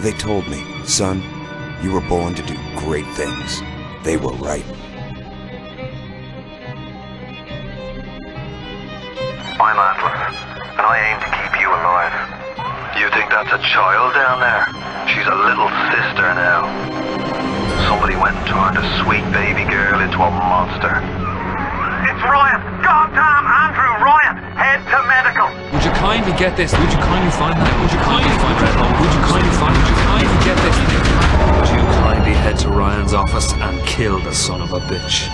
They told me, son, you were born to do great things. They were right. I'm Atlas, and I aim to keep you alive. You think that's a child down there? She's a little sister now. Somebody went and turned a sweet baby girl into a monster. It's Ryan! Goddamn Andrew Ryan! Head to medical! Would you kindly get this? Would you kindly find that? Would you kindly find that? Would you kindly find? Would you kindly get this? Would you kindly head to Ryan's office and kill the son of a bitch?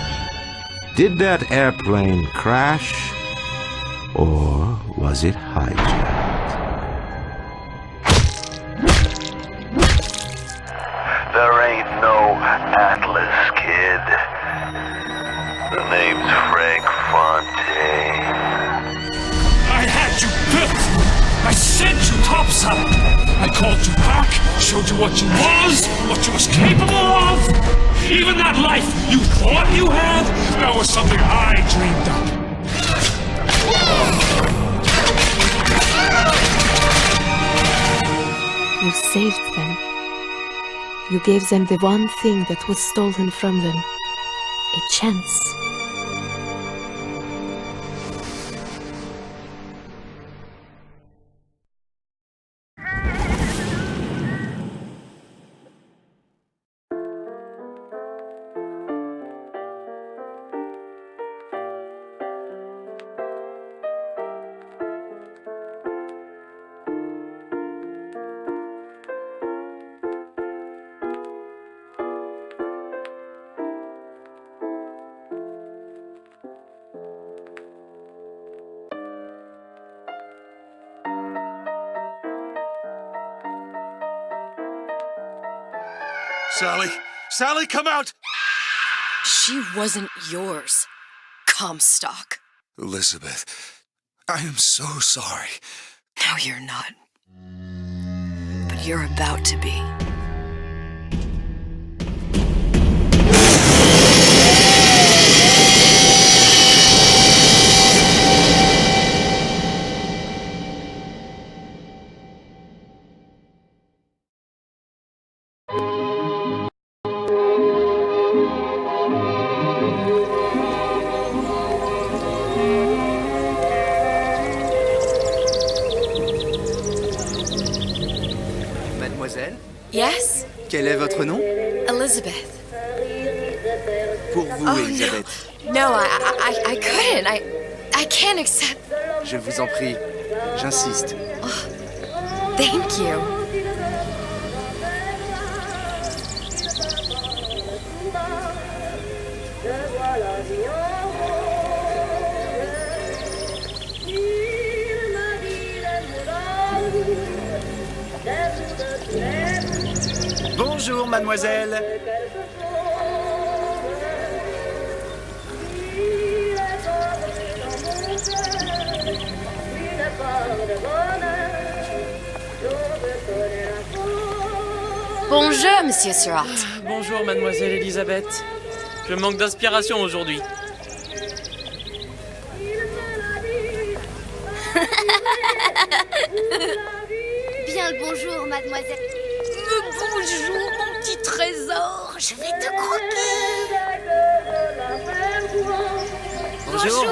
Did that airplane crash? Or was it hijacked? There ain't no Atlas, kid. The name's Frank Fontaine. I had you built! I sent you topside! I called you back, showed you what you was capable of! Even that life you thought you had, that was something I dreamed up. You saved them. You gave them the one thing that was stolen from them. A chance. Sally, come out! She wasn't yours, Comstock. Elizabeth, I am so sorry. No, you're not. But you're about to be. Mademoiselle? Yes? Quel est votre nom? Elizabeth. Pour vous, Elisabeth. No, I couldn't. I can't accept. Je vous en prie, j'insiste. Oh, thank you. Bonjour, mademoiselle. Bonjour, Monsieur Surratt. Bonjour, mademoiselle Elisabeth. Je manque d'inspiration aujourd'hui. Bien le bonjour, mademoiselle. Bonjour, mon petit trésor. Je vais te croquer. Bonjour.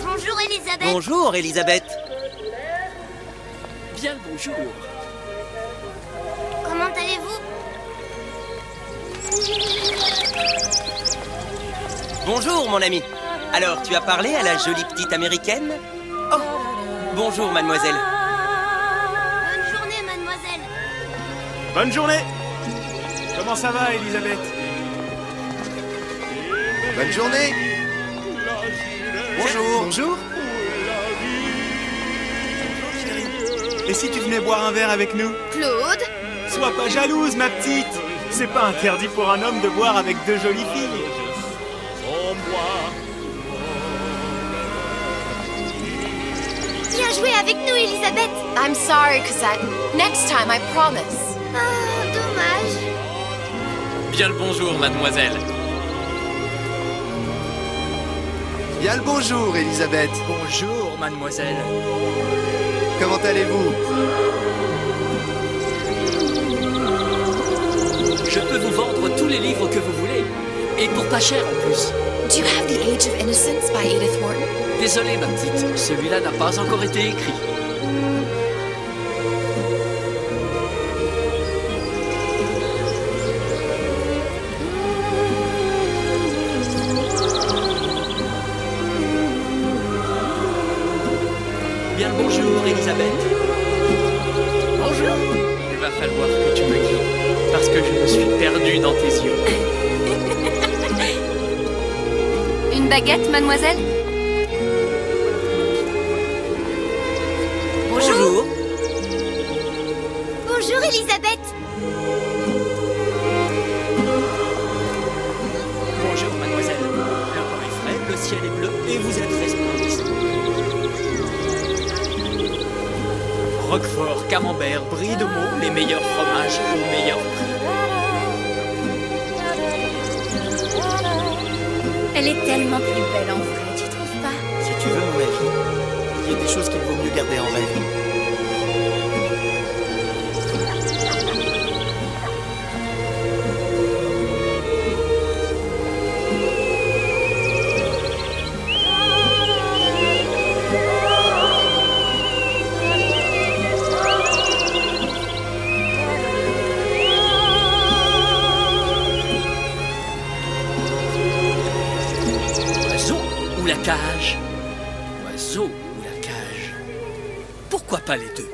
Bonjour, Elisabeth. Bonjour, Elisabeth. Bien le bonjour. Comment allez-vous? Bonjour, mon ami. Alors, tu as parlé à la jolie petite américaine? Oh, bonjour, mademoiselle. Bonne journée, mademoiselle. Bonne journée! Comment ça va, Elisabeth? Bonne journée. Bonjour. Bonjour. Bonjour, chérie. Et si tu venais boire un verre avec nous? Claude? Sois pas jalouse, ma petite. C'est pas interdit pour un homme de boire avec deux jolies filles. Viens jouer avec nous, Elisabeth. I'm sorry, Cosette. Next time, I promise. Ah, dommage. Bien le bonjour, mademoiselle. Bien le bonjour, Elisabeth. Bonjour, mademoiselle. Comment allez-vous? Je peux vous vendre tous les livres que vous voulez. Et pour pas cher en plus. Do you have The Age of Innocence by Edith Wharton? Désolé, ma petite, celui-là n'a pas encore été écrit. Bien le bonjour, Elisabeth. Bonjour. Il va falloir que tu me guides, parce que je me suis perdu dans tes yeux. Une baguette, mademoiselle? Bonjour. Bonjour, Elisabeth. Bonjour, mademoiselle. Le temps est frais, le ciel est bleu et vous êtes resplendissante. Roquefort, camembert, brie de Meaux, les meilleurs fromages au meilleur prix. Elle est tellement plus belle en vrai, tu trouves pas? Si tu veux mon avis, il y a des choses qu'il vaut mieux garder en rêve. Ou la cage. Oiseau ou la cage. Pourquoi pas les deux?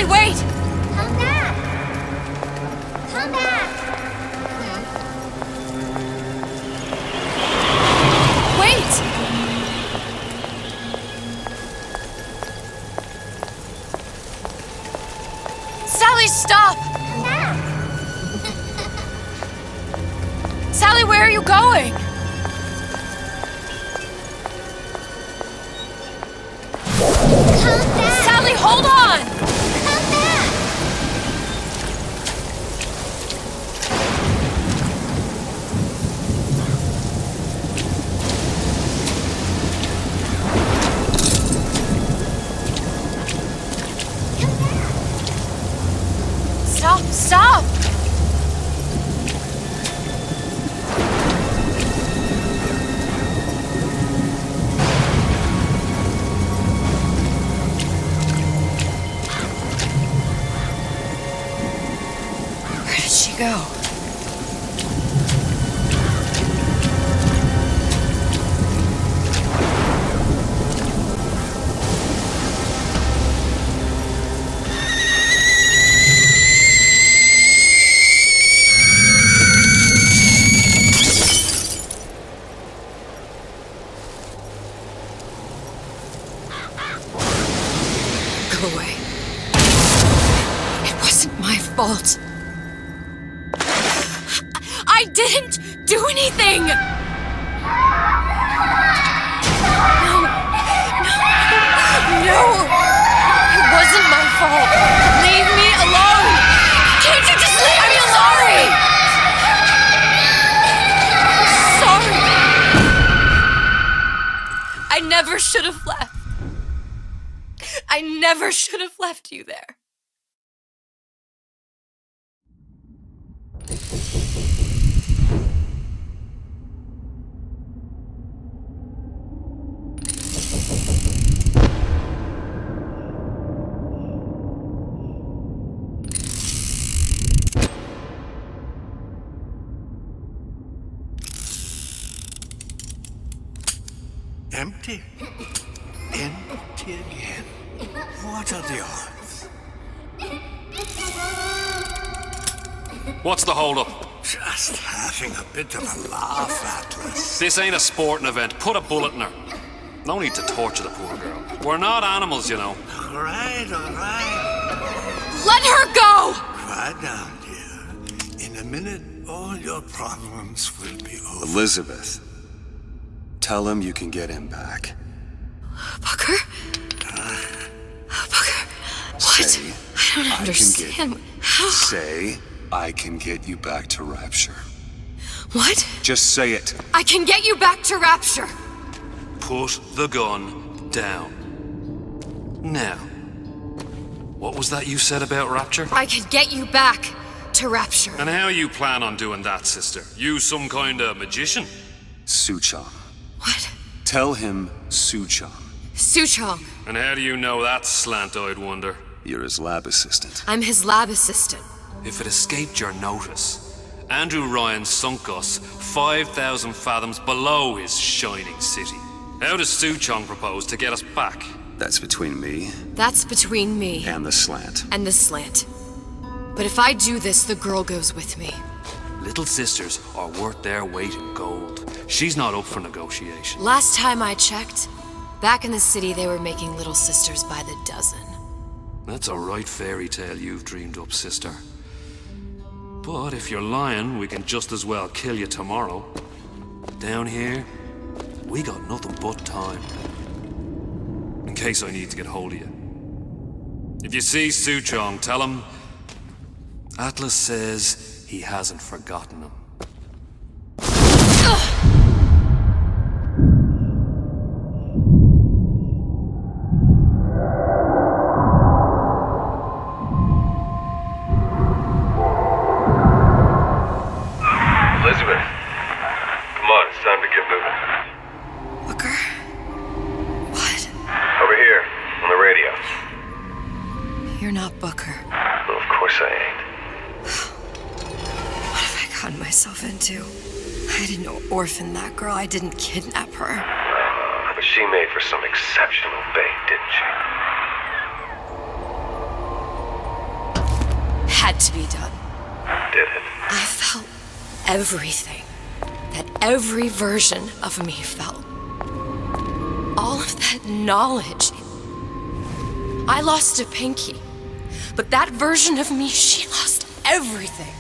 Wait! Come back! Come back! Wait! Sally, stop! Come back! Sally, where are you going? Come back! Sally, hold on! Stop! Where did she go? Go away. It wasn't my fault. I didn't do anything! No! It wasn't my fault! Leave me alone! Can't you just leave me alone? I'm sorry! I never should have left. I never should have left you there. Empty? Empty again. What are the odds? What's the hold-up? Just having a bit of a laugh, Atlas. This ain't a sporting event. Put a bullet in her. No need to torture the poor girl. We're not animals, you know. All right, all right. Let her go! Quiet down, dear. In a minute, all your problems will be over. Elizabeth, tell him you can get him back. Booker? Booker, what? Say, I don't understand. How? Say, I can get you back to Rapture. What? Just say it. I can get you back to Rapture. Put the gun down. Now, what was that you said about Rapture? I can get you back to Rapture. And how you plan on doing that, sister? You some kind of magician? Suchong. What? Tell him Suchong. Suchong. And how do you know that, slant-eyed wonder? You're his lab assistant. I'm his lab assistant. If it escaped your notice, Andrew Ryan sunk us 5,000 fathoms below his shining city. How does Suchong propose to get us back? That's between me. That's between me. And the slant. And the slant. But if I do this, the girl goes with me. Little sisters are worth their weight in gold. She's not up for negotiation. Last time I checked, back in the city they were making little sisters by the dozen. That's a right fairy tale you've dreamed up, sister. But if you're lying, we can just as well kill you tomorrow. Down here, we got nothing but time. In case I need to get hold of you. If you see Suchong, tell him Atlas says he hasn't forgotten him. Elizabeth, come on, it's time to get moving. Booker? What? Over here, on the radio. You're not Booker. Well, of course I ain't. What have I gotten myself into? I didn't orphan that girl. I didn't kidnap her. But she made for some exceptional bait, didn't she? Had to be done. Did it? I felt everything that every version of me felt. All of that knowledge. I lost a pinky, but that version of me, she lost everything.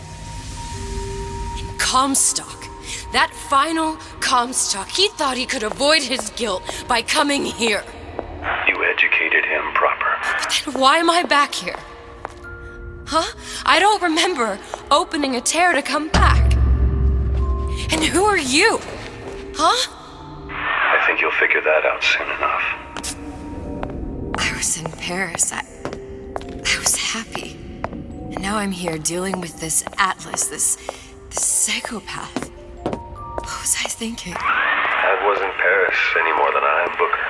In Comstock, that final Comstock, he thought he could avoid his guilt by coming here. You educated him proper. But then why am I back here? Huh? I don't remember opening a tear to come back. And who are you? Huh? I think you'll figure that out soon enough. I was in Paris. I was happy. And now I'm here dealing with this Atlas, this psychopath. What was I thinking? That wasn't Paris any more than I am Booker.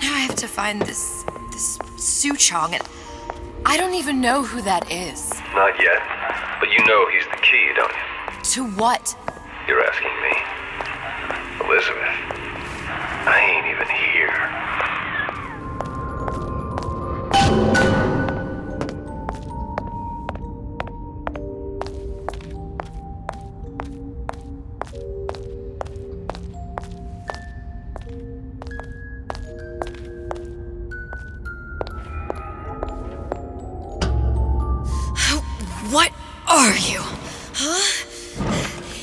Now I have to find this Suchong, and I don't even know who that is. Not yet, but you know he's the key, don't you? To what? You're asking me. Elizabeth, I ain't even here. What are you? Huh?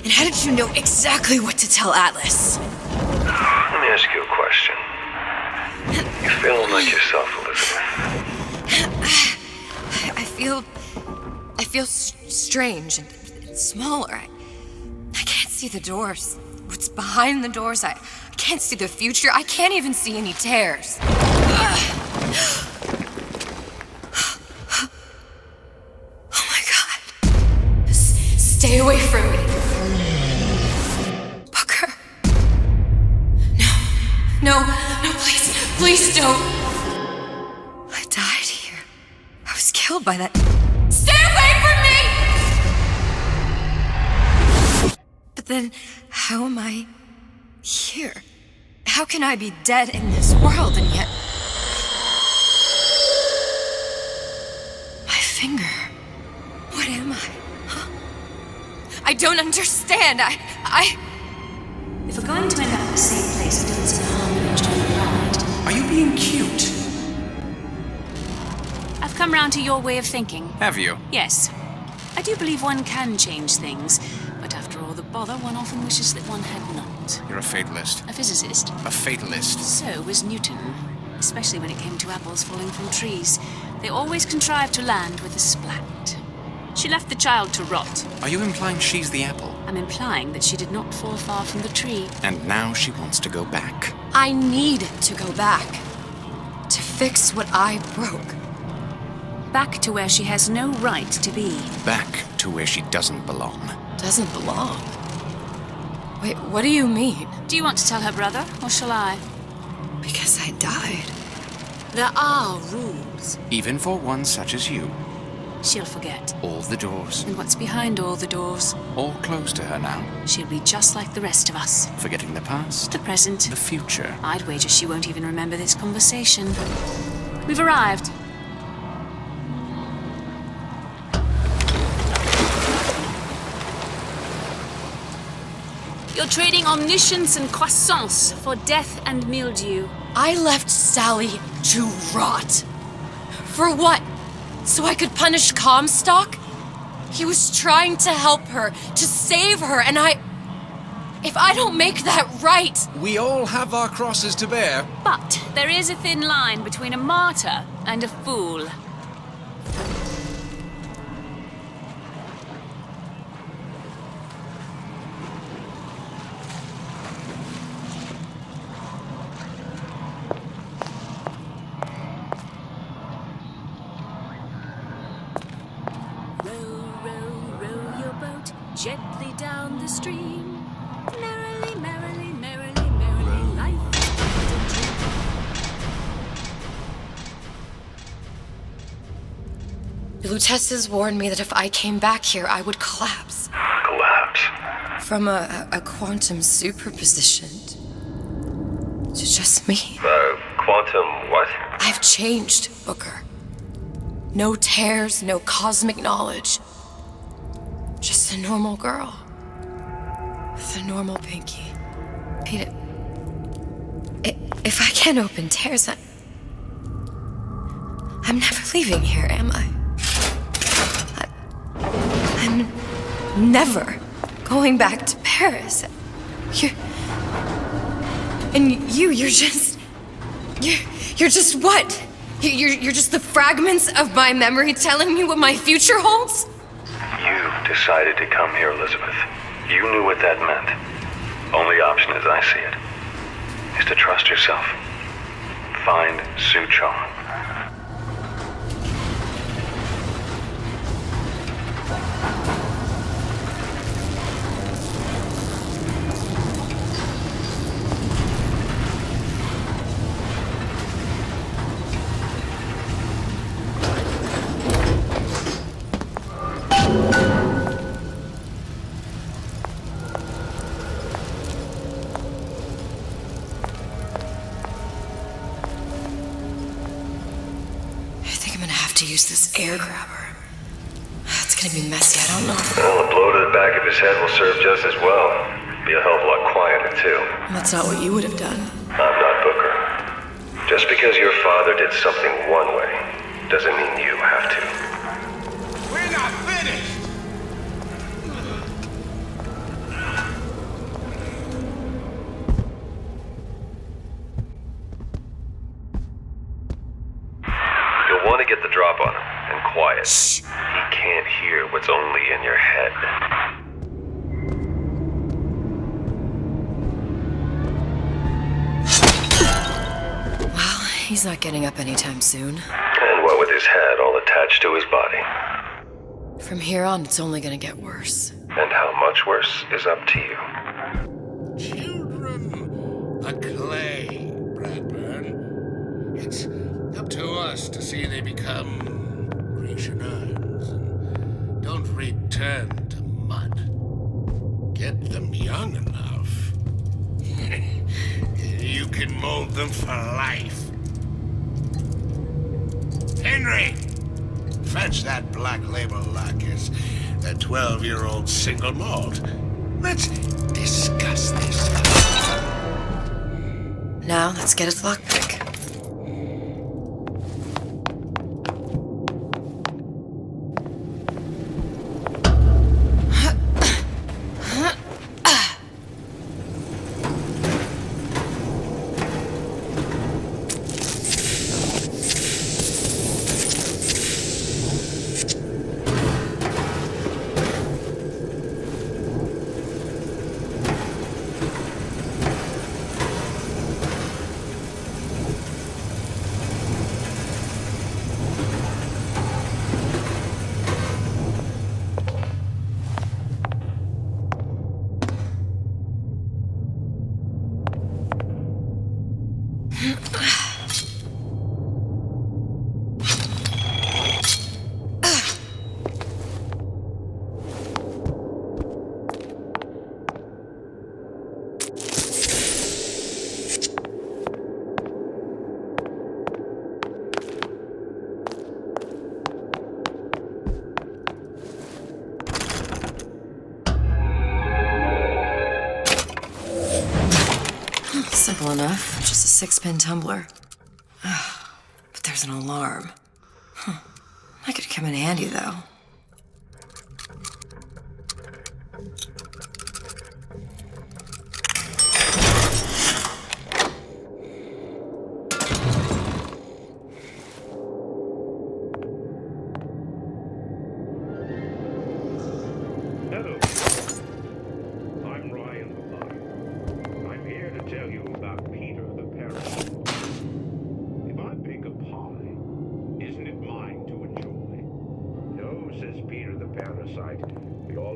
And how did you know exactly what to tell Atlas? Let me ask you a question. You feeling like yourself, Elizabeth? I feel strange and smaller. I can't see the doors. What's behind the doors? I can't see the future. I can't even see any tears. Stay away from me. Booker. No, please don't. I died here. I was killed by that. Stay away from me! But then, how am I here? How can I be dead in this world and yet... My finger. What am I? Huh? I don't understand. If we're going to end up in the same place, it doesn't seem harmonious to the right. Are you being cute? I've come round to your way of thinking. Have you? Yes. I do believe one can change things, but after all the bother, one often wishes that one had not. You're a fatalist. A physicist. A fatalist. So was Newton, especially when it came to apples falling from trees. They always contrived to land with a splat. She left the child to rot. Are you implying she's the apple? I'm implying that she did not fall far from the tree. And now she wants to go back. I need to go back. To fix what I broke. Back to where she has no right to be. Back to where she doesn't belong. Doesn't belong? Wait, what do you mean? Do you want to tell her brother, or shall I? Because I died. There are rules. Even for one such as you. She'll forget. All the doors. And what's behind all the doors? All closed to her now. She'll be just like the rest of us. Forgetting the past. The present. The future. I'd wager she won't even remember this conversation. We've arrived. You're trading omniscience and croissance for death and mildew. I left Sally to rot. For what? So I could punish Comstock? He was trying to help her, to save her, and if I don't make that right... We all have our crosses to bear. But there is a thin line between a martyr and a fool. Gently down the stream, merrily, merrily, merrily, merrily, life is but a dream. The Lutesses warned me that if I came back here, I would collapse. Collapse? From a quantum superposition to just me. Quantum what? I've changed, Booker. No tears, no cosmic knowledge. Just a normal girl. With a normal pinky. Peter, if I can't open tears, I'm never leaving here, am I? I'm never going back to Paris. You're just what? You're just the fragments of my memory telling me what my future holds? You decided to come here, Elizabeth. You knew what that meant. Only option, as I see it, is to trust yourself. Find Suchong. Use this air grabber. It's gonna be messy, I don't know. Well, a blow to the back of his head will serve just as well. Be a hell of a lot quieter, too. That's not what you would have done. I'm not Booker. Just because your father did something one way, doesn't mean you have to. We're not finished! Want to get the drop on him, and quiet. Shh. He can't hear what's only in your head. Well, he's not getting up anytime soon. And what with his head all attached to his body. From here on, it's only gonna get worse. And how much worse is up to you. Children are clay, Bradburn. It's up to us to see they become Grecian urns and don't return to mud. Get them young enough. You can mold them for life. Henry! Fetch that black label Lacus, that 12-year-old single malt. Let's discuss this. Now, let's get its lockpick. Simple enough. Just a 6-pin tumbler. But there's an alarm. That could come in handy, though.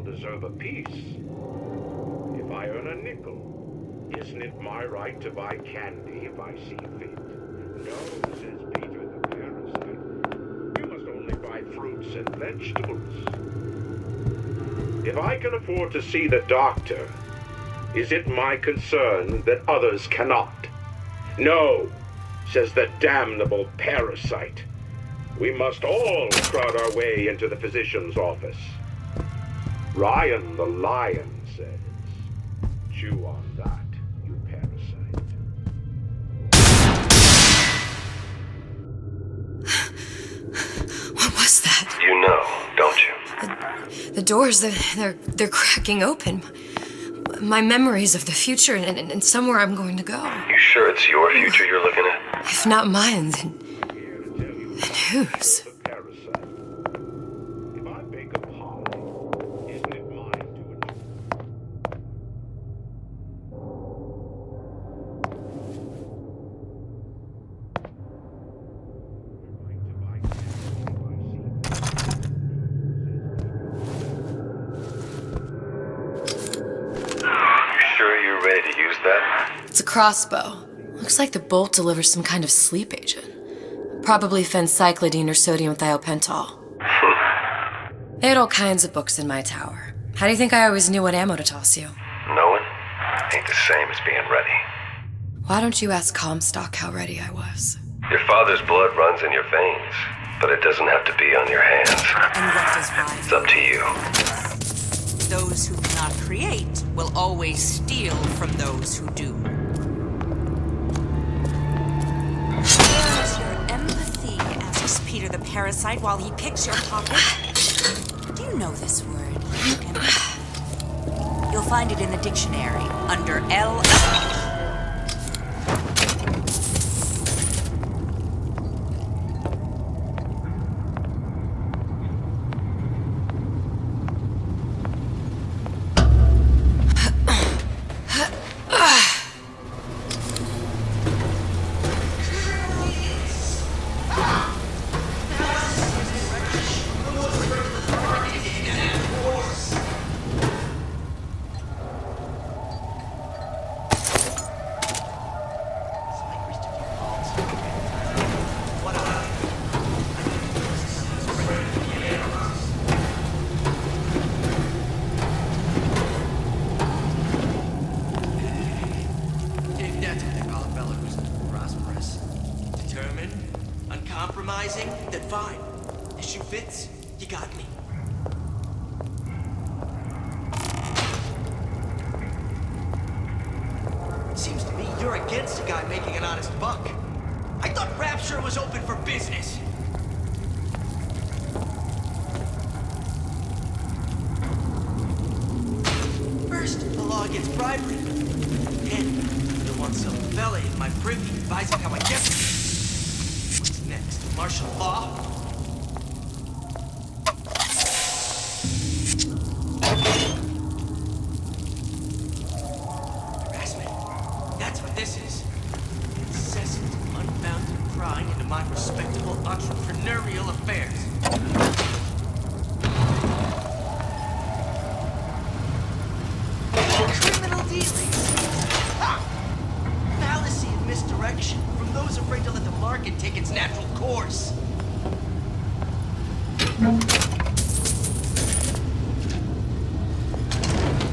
Deserve a piece. If I earn a nickel, isn't it my right to buy candy if I see fit? No, says Peter the parasite. You must only buy fruits and vegetables. If I can afford to see the doctor, is it my concern that others cannot? No, says the damnable parasite. We must all crowd our way into the physician's office. Ryan the lion says, chew on that, you parasite. What was that? You know, don't you? The doors, they're cracking open. My memories of the future and somewhere I'm going to go. You sure it's your future you're looking at? If not mine, then whose? It's a crossbow. Looks like the bolt delivers some kind of sleep agent. Probably phencyclidine or sodium thiopental. They had all kinds of books in my tower. How do you think I always knew what ammo to toss you? Knowing ain't the same as being ready. Why don't you ask Comstock how ready I was? Your father's blood runs in your veins, but it doesn't have to be on your hands. And what does Ryan? It's up to you. Those who cannot create will always steal from those who do. Where's your empathy? Asks Peter the parasite while he picks your pocket. Do you know this word? You'll find it in the dictionary under L. against a guy making an honest buck. I thought Rapture was open for business. First, the law against bribery. Then, there wants some fella in my privy advising how I get it. What's next? Martial law? Harassment. That's what this is. Incessant, unbounded prying into my respectable entrepreneurial affairs. Criminal dealings. Ha! Fallacy and misdirection from those afraid to let the market take its natural course.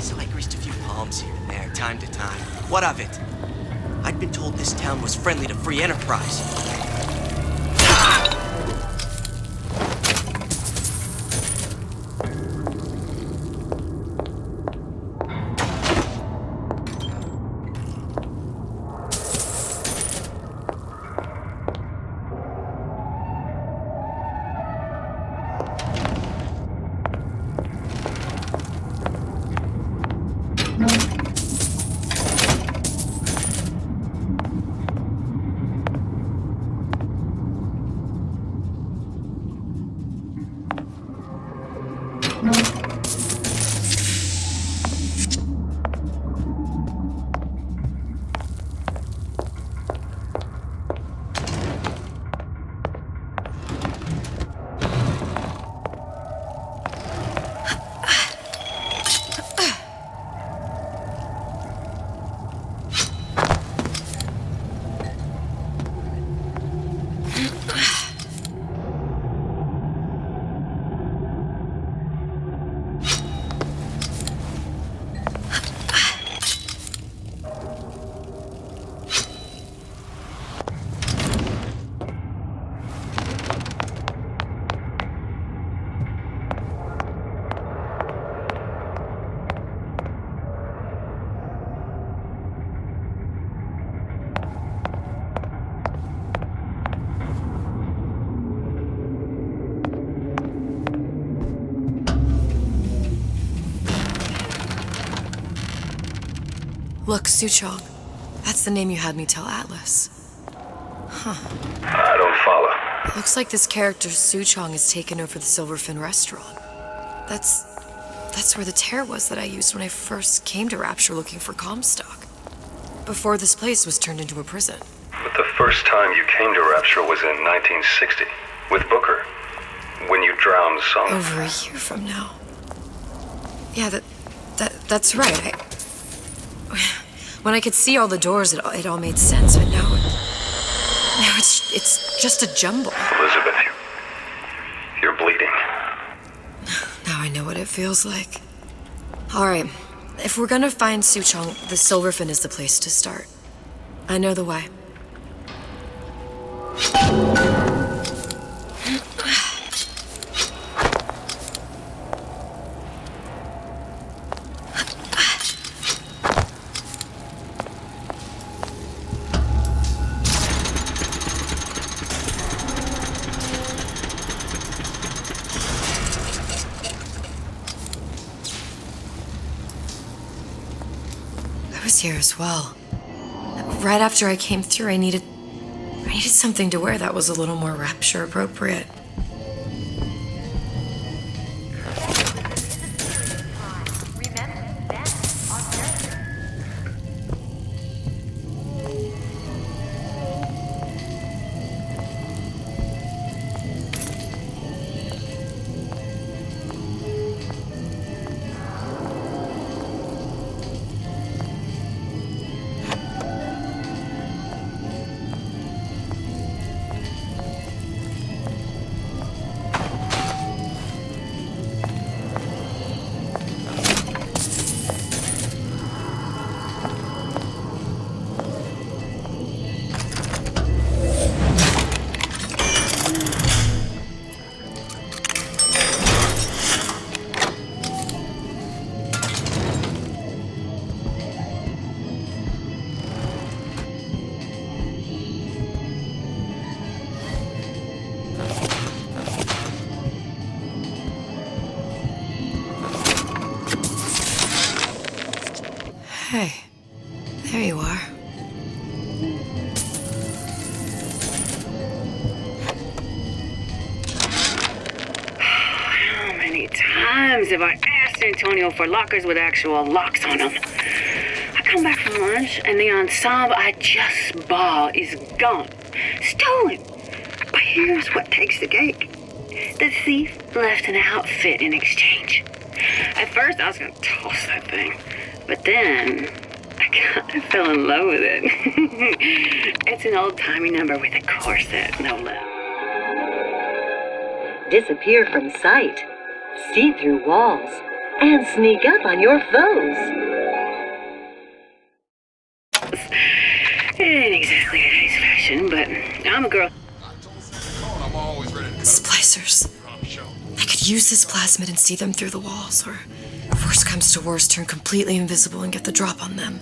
So I greased a few palms here and there, time to time. What of it? I'd been told this town was friendly to free enterprise. Look, Suchong. That's the name you had me tell Atlas. Huh. I don't follow. Looks like this character Suchong has taken over the Silverfin restaurant. That's where the tear was that I used when I first came to Rapture looking for Comstock. Before this place was turned into a prison. But the first time you came to Rapture was in 1960, with Booker, when you drowned some... Over a year from now. Yeah, that's right. When I could see all the doors, it all made sense, but now it's just a jumble. Elizabeth, you're bleeding. Now I know what it feels like. All right, if we're gonna find Suchong, the Silverfin is the place to start. I know the way. Here as well. Right after I came through, I needed something to wear that was a little more Rapture appropriate. Hey, there you are. How many times have I asked Antonio for lockers with actual locks on them? I come back from lunch and the ensemble I just bought is gone. Stolen. But here's what takes the cake. The thief left an outfit in exchange. At first I was gonna toss that thing, but then I kinda fell in love with it. It's an old-timey number with a corset, no less. Disappear from sight, see through walls, and sneak up on your foes. It ain't exactly today's fashion, but I'm a girl. Splicers. I could use this plasmid and see them through the walls, or if worst comes to worst, turn completely invisible and get the drop on them.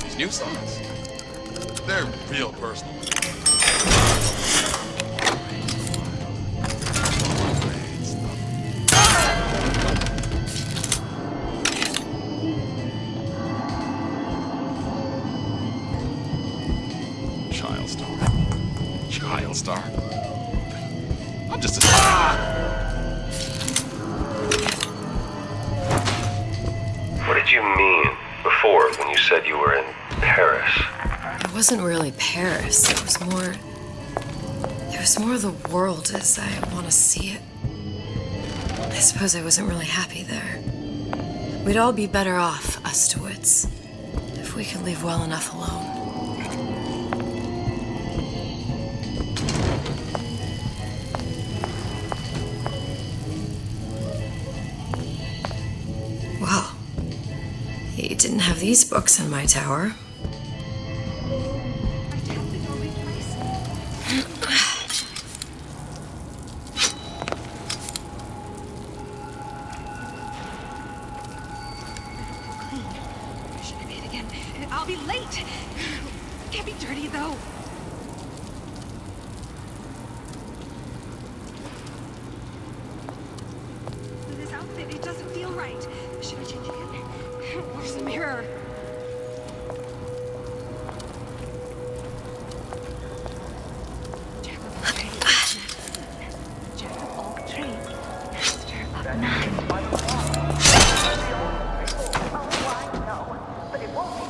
These new songs, they're real personal. Child star. I'm just a What did you mean before when you said you were in Paris? It wasn't really Paris. It was more of the world as I want to see it. I suppose I wasn't really happy there. We'd all be better off, us to wits, if we could leave well enough alone. Well, he didn't have these books in my tower. I'll be late. Can't be dirty though. This outfit, it doesn't feel right. Should I change again? Where's the mirror? Jack of all trades. Master of none.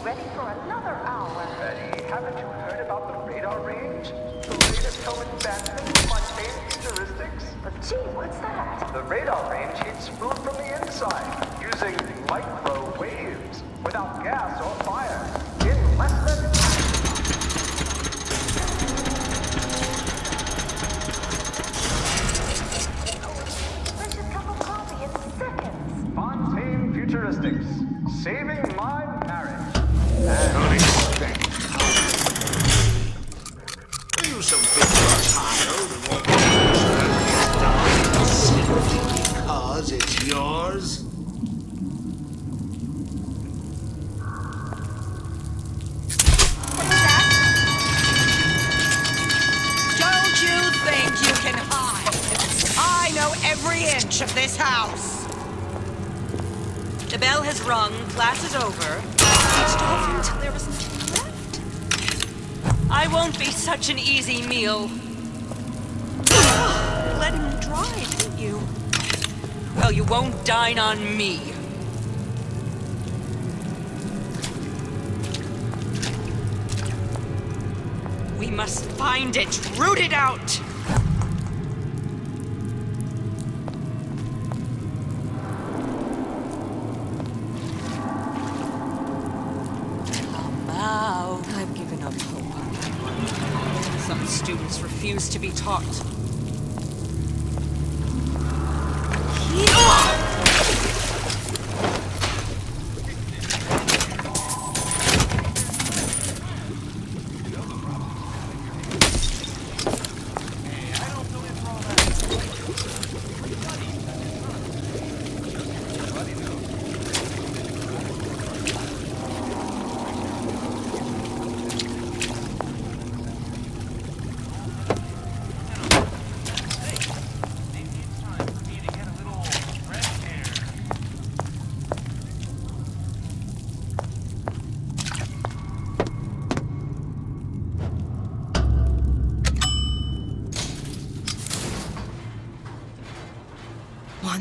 Ready for another hour. Betty, haven't you heard about the radar range? The latest home advancement in mundane futuristics? Gee, what's that? The radar range heats food from the inside, using microwaves, without gas or fire, in less than... Delicious cup of coffee in seconds. Fontaine Futuristics, saving my marriage. Are you so big for a child and won't simply because it's yours? Don't you think you can hide? I know every inch of this house. The bell has rung. Class is over. Until there was nothing left. I won't be such an easy meal. Let him dry, didn't you? Well, you won't dine on me. We must find it, root it out. I've given up hope. Some students refuse to be taught.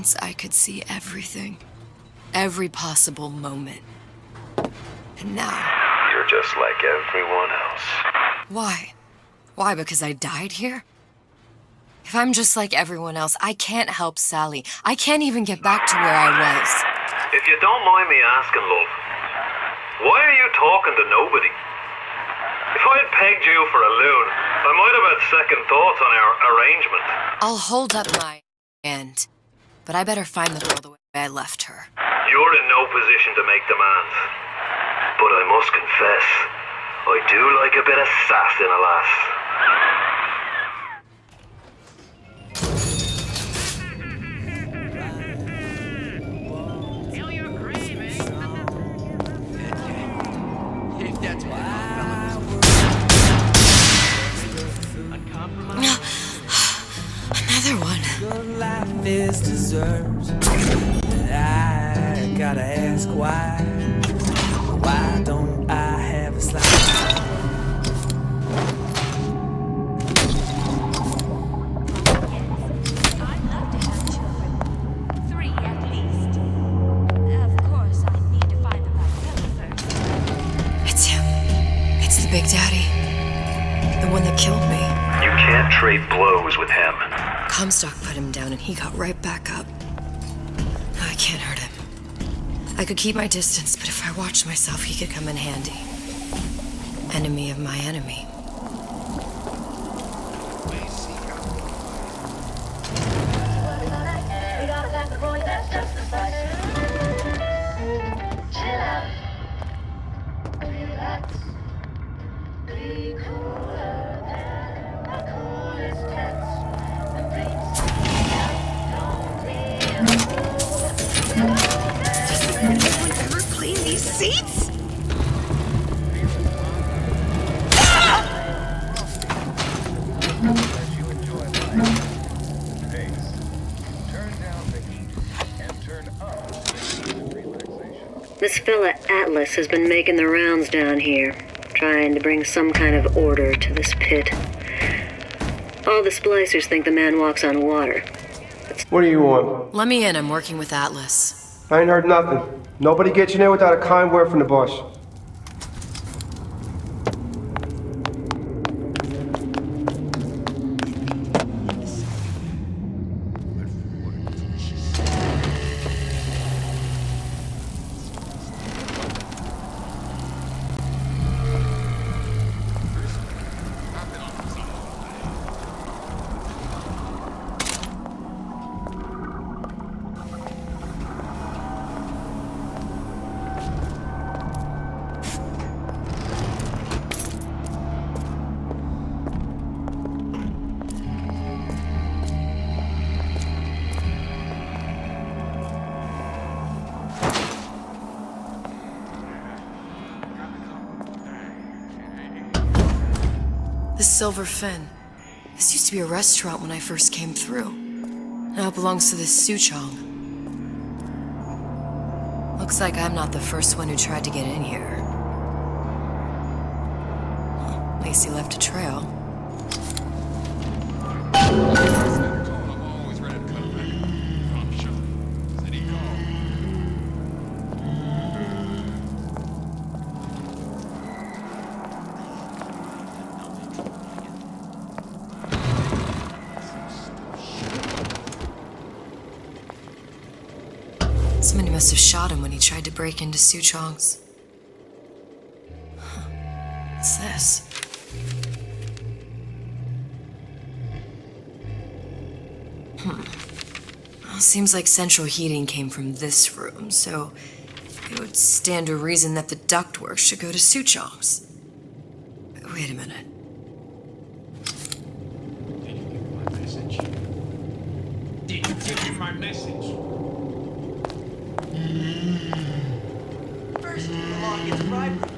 once I could see everything. Every possible moment. And now... You're just like everyone else. Why? Why, because I died here? If I'm just like everyone else, I can't help Sally. I can't even get back to where I was. If you don't mind me asking, love, why are you talking to nobody? If I had pegged you for a loon, I might have had second thoughts on our arrangement. I'll hold up my hand, but I better find the girl the way I left her. You're in no position to make demands. But I must confess, I do like a bit of sass in a lass. Another one. Good life is deserved. I gotta ask why. Why don't I have a slide? I'd love to have children. 3 at least. Of course, I need to find the right fella first. It's him. It's the Big Daddy. The one that killed me. You can't trade blows with him. Comstock put him down and he got right back up. No, I can't hurt him. I could keep my distance, but if I watched myself, he could come in handy. Enemy of my enemy. Chill out. Relax. Be cooler than the coolest cats. The beats don't be Anyone ever clean these seats? This fella Atlas has been making the rounds down here, trying to bring some kind of order to this pit. All the splicers think the man walks on water. What do you want? Let me in. I'm working with Atlas. I ain't heard nothing. Nobody gets in there without a kind word from the boss. The Silver Fin. This used to be a restaurant when I first came through. Now it belongs to this Suchong. Looks like I'm not the first one who tried to get in here. Well, Lacey left a trail. Somebody must have shot him when he tried to break into Suchong's. Huh. What's this? Well, seems like central heating came from this room, so it would stand to reason that the ductwork should go to Suchong's. Wait a minute. Did you give me my message? First, the law gets bribery.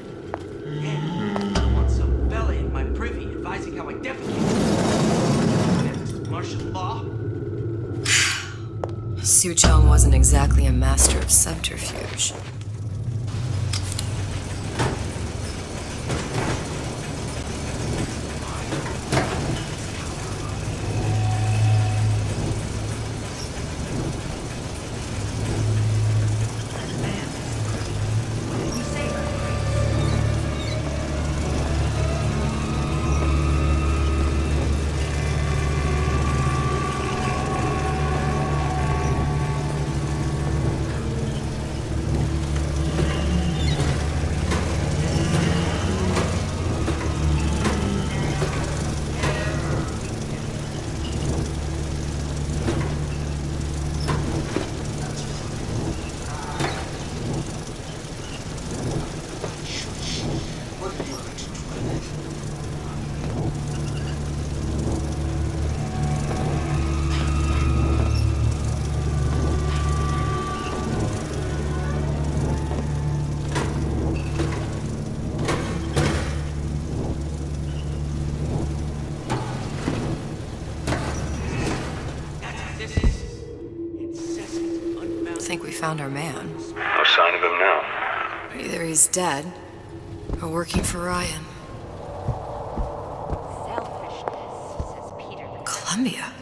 And I want some fella in my privy advising how I defecate. Next, martial law. Suchong wasn't exactly a master of subterfuge. think we found our man. No sign of him now. Either he's dead, or working for Ryan. Selfishness, says Peter. Columbia.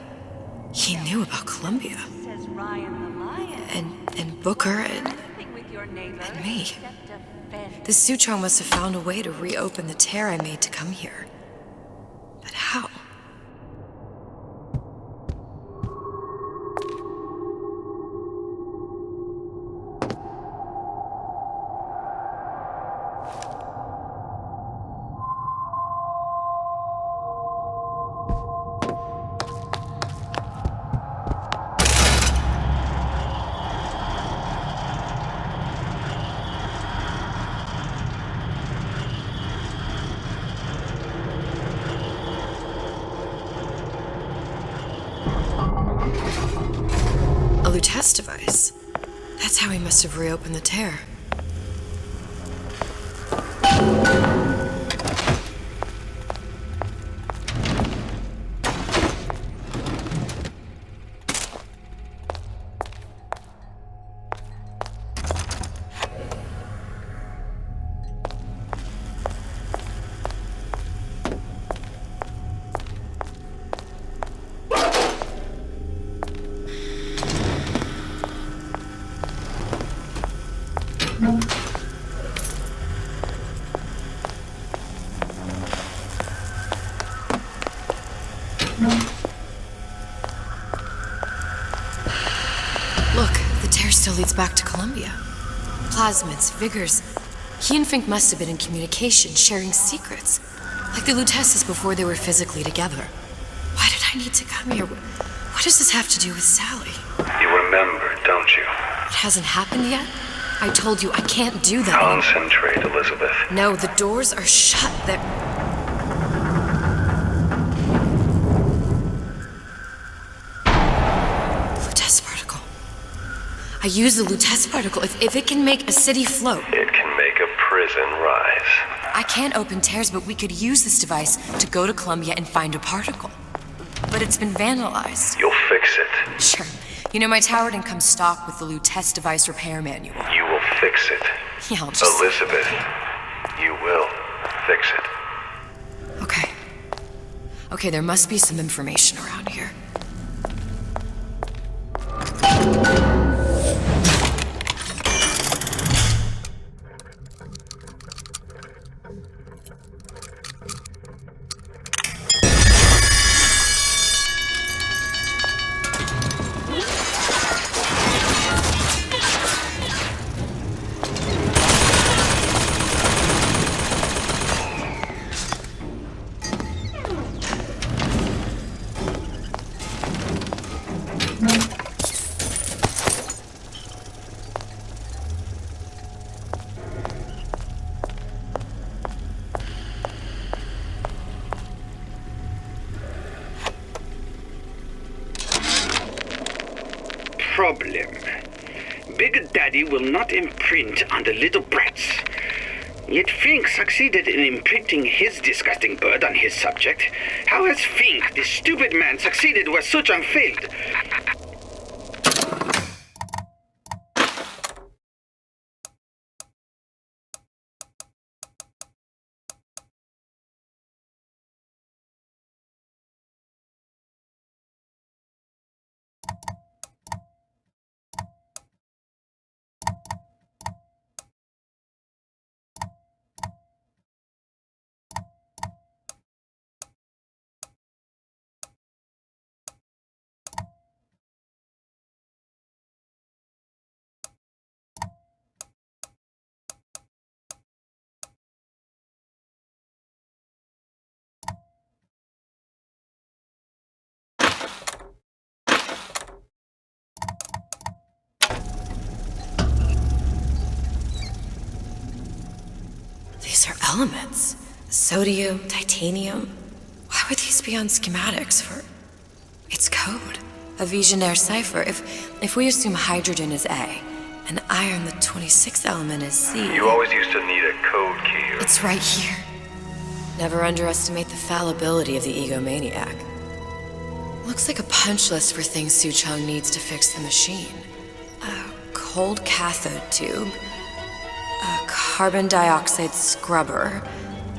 He knew about Columbia. Says Ryan the lion. And Booker and Living with your neighbor, me. except a fence. The Suchong must have found a way to reopen the tear I made to come here. But how? A Lutece device. That's how he must have reopened the tear. Look, the tear still leads back to Columbia. Plasmids, Vigors. He and Fink must have been in communication, sharing secrets. Like the Luteces before they were physically together. Why did I need to come here? What does this have to do with Sally? You remember, don't you? It hasn't happened yet? I told you I can't do that. Concentrate, Elizabeth. No, the doors are shut. They're... Lutece particle. I use the Lutece particle. If it can make a city float. It can make a prison rise. I can't open tears, but we could use this device to go to Columbia and find a particle. But it's been vandalized. You'll fix it. Sure. You know, my tower didn't come stock with the Lutece device repair manual. You will fix it. Yeah, I'll just... Elizabeth, you will fix it. Okay. Okay, there must be some information around here. Problem. Big Daddy will not imprint on the little brats. Yet Fink succeeded in imprinting his disgusting bird on his subject. How has Fink, this stupid man, succeeded where Suchong failed? These are elements. Sodium, titanium. Why would these be on schematics for... It's code. A Visionaire cipher. If we assume hydrogen is A, and iron, the 26th element, is C... You always used to need a code key. It's right here. Never underestimate the fallibility of the egomaniac. Looks like a punch list for things Suchong needs to fix the machine. cold cathode tube, a carbon dioxide scrubber,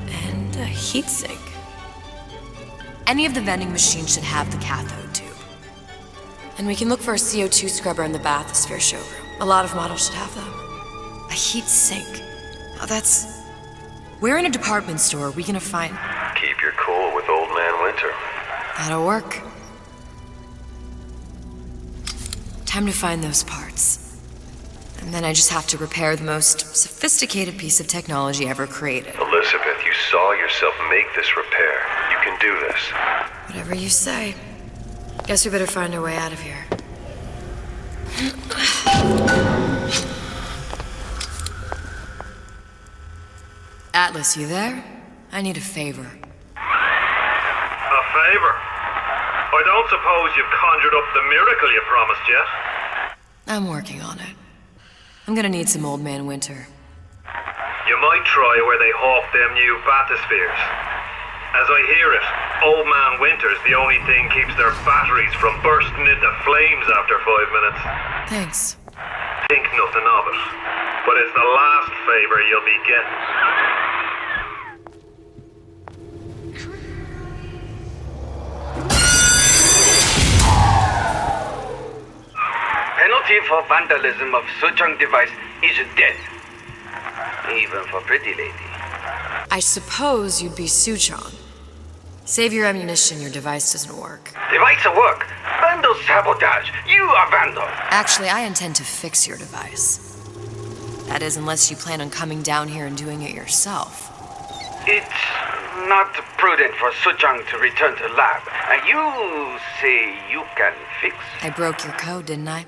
and a heatsink. Any of the vending machines should have the cathode tube. And we can look for a CO2 scrubber in the bathysphere showroom. A lot of models should have them. A heatsink. Oh, that's... Where in a department store are we gonna find... Keep your cool with Old Man Winter. That'll work. Time to find those parts. And then I just have to repair the most sophisticated piece of technology ever created. Elizabeth, you saw yourself make this repair. You can do this. Whatever you say. Guess we better find our way out of here. Atlas, you there? I need a favor. A favor? I don't suppose you've conjured up the miracle you promised yet? I'm working on it. I'm gonna need some Old Man Winter. You might try where they hawk them new bathyspheres. As I hear it, Old Man Winter's the only thing keeps their batteries from bursting into flames after 5 minutes. Thanks. Think nothing of it. But it's the last favor you'll be getting. Penalty for vandalism of Suchong device is death. Even for pretty lady. I suppose you'd be Suchong. Save your ammunition, your device doesn't work. Device work. Vandal sabotage. You are vandal. Actually, I intend to fix your device. That is, unless you plan on coming down here and doing it yourself. It's not prudent for Suchong to return to lab. And you say you can fix? I broke your code, didn't I?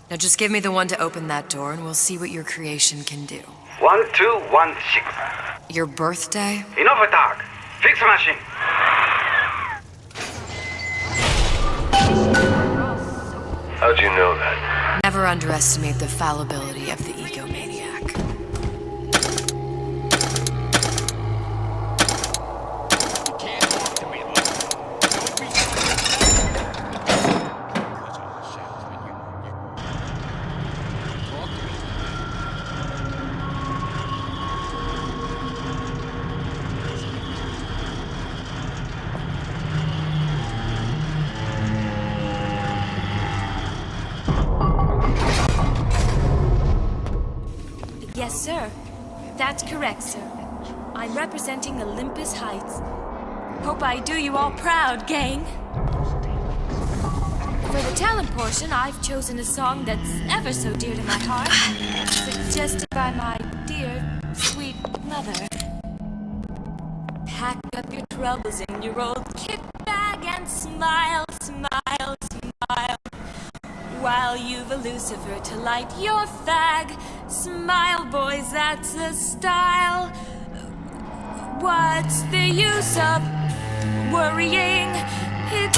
Now just give me the one to open that door and we'll see what your creation can do. 1216. Your birthday? Enough talk. Fix machine. How'd you know that? Never underestimate the fallibility of the egomaniac. Yes, sir. That's correct, sir. I'm representing Olympus Heights. Hope I do you all proud, gang. For the talent portion, I've chosen a song that's ever so dear to my heart, suggested by my dear, sweet mother. Pack up your troubles in your old kit bag and smile, smile, smile. While you've a Lucifer to light your fag. Smile, boys, that's the style. What's the use of worrying? It's...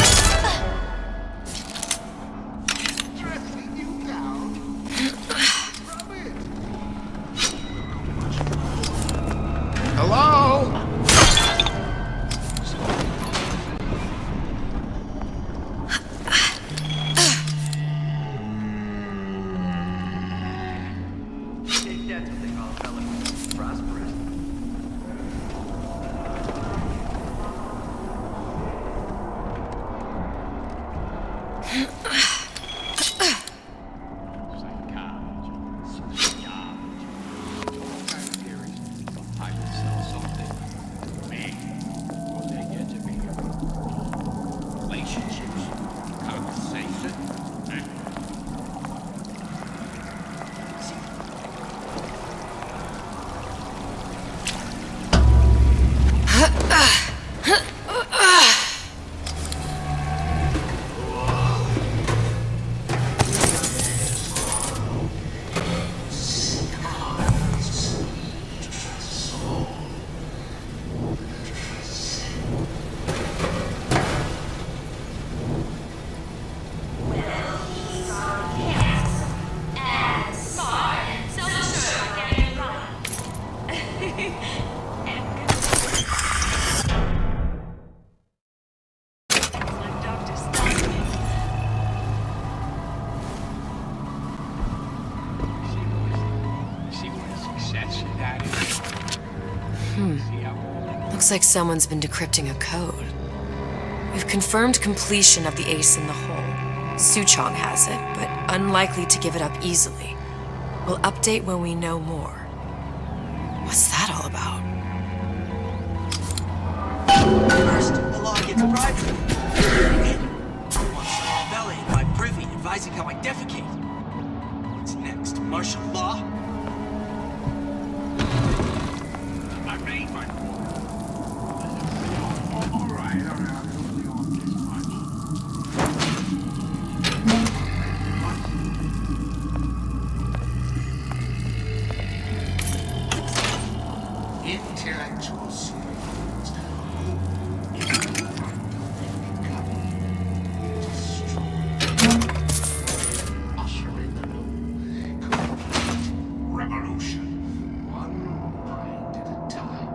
Hello? That's what they call a fella who's prosperous. Looks like someone's been decrypting a code. We've confirmed completion of the ace in the hole. Suchong has it, but unlikely to give it up easily. We'll update when we know more. What's that all about? First, the law gets bribery. Who wants some valet in my privy advising how I defecate? What's next? Martial law? I made my all right. I don't want this much. Intellectual souls who ushering the new complete revolution, one mind at a time.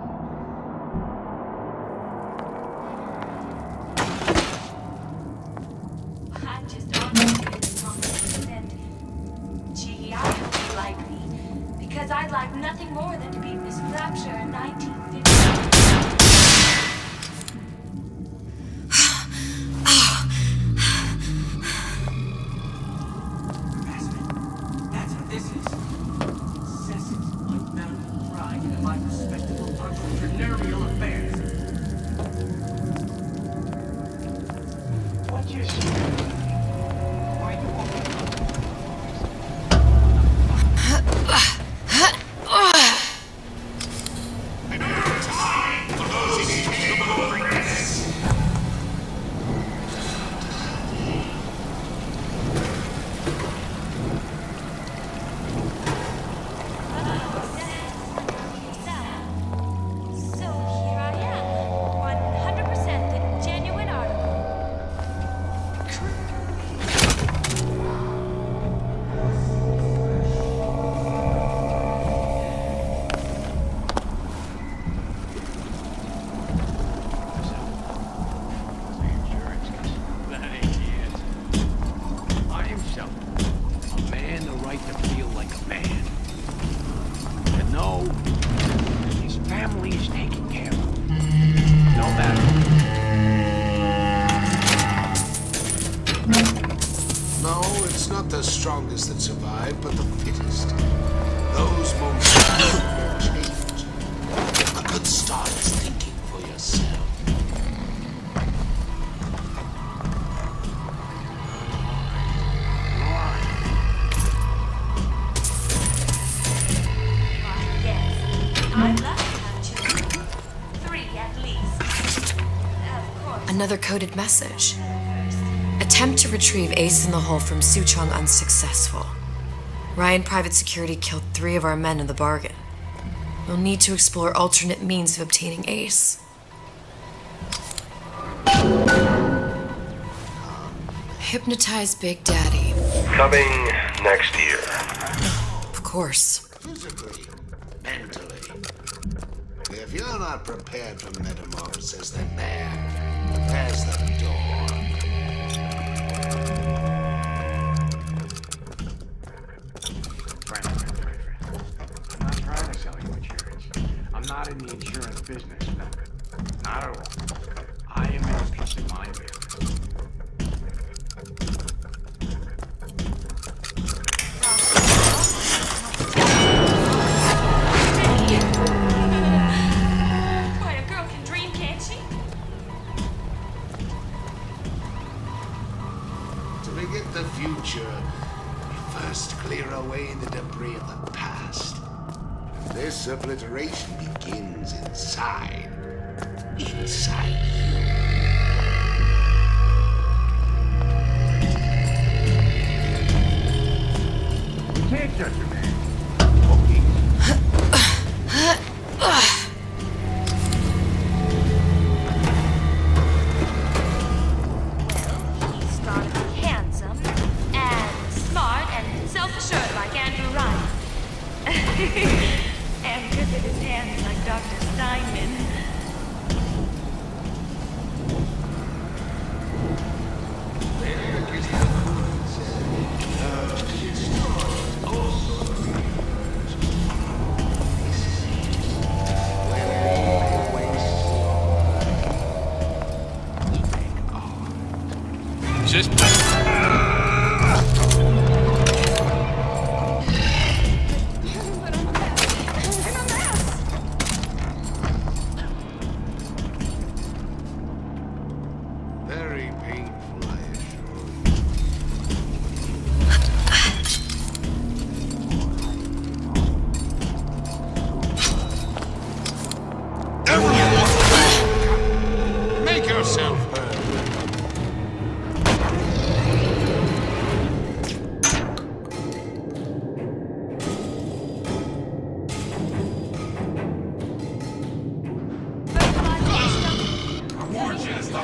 I'm just honored to be this conversation, and gee, I hope you like me, because I'd like nothing more than to be Miss Rapture in 1950. That's what this is. Incessant, unbounded pride in my respectable entrepreneurial affairs. What you say? Why you So here I am, 100% the genuine article. That ain't it. I himself, a man the right to feel like a man. To know his family is taken care of. No matter. No, it's not the strongest that survive, but the fittest. Those most will change. A good start is thinking for yourself. I'd love to have children. 3 at least. Of course. Another coded message. Attempt to retrieve Ace in the Hole from Suchong unsuccessful. Ryan Private Security killed 3 of our men in the bargain. We'll need to explore alternate means of obtaining Ace. Hypnotize Big Daddy. Coming next year. Of course. Physically, mentally. If you're not prepared for metamorphosis, then there's the door. I'm not trying to sell you insurance. I'm not in the insurance business. Not at all. I am in the peace of mind business. Boy, a girl can dream, can't she? To begin the future, we first clear away the debris of the past. This obliteration begins inside. Inside you. You can't judge a man. He started to be handsome and smart and self-assured like Andrew Ryan. And good with his hands like Dr. Steinman.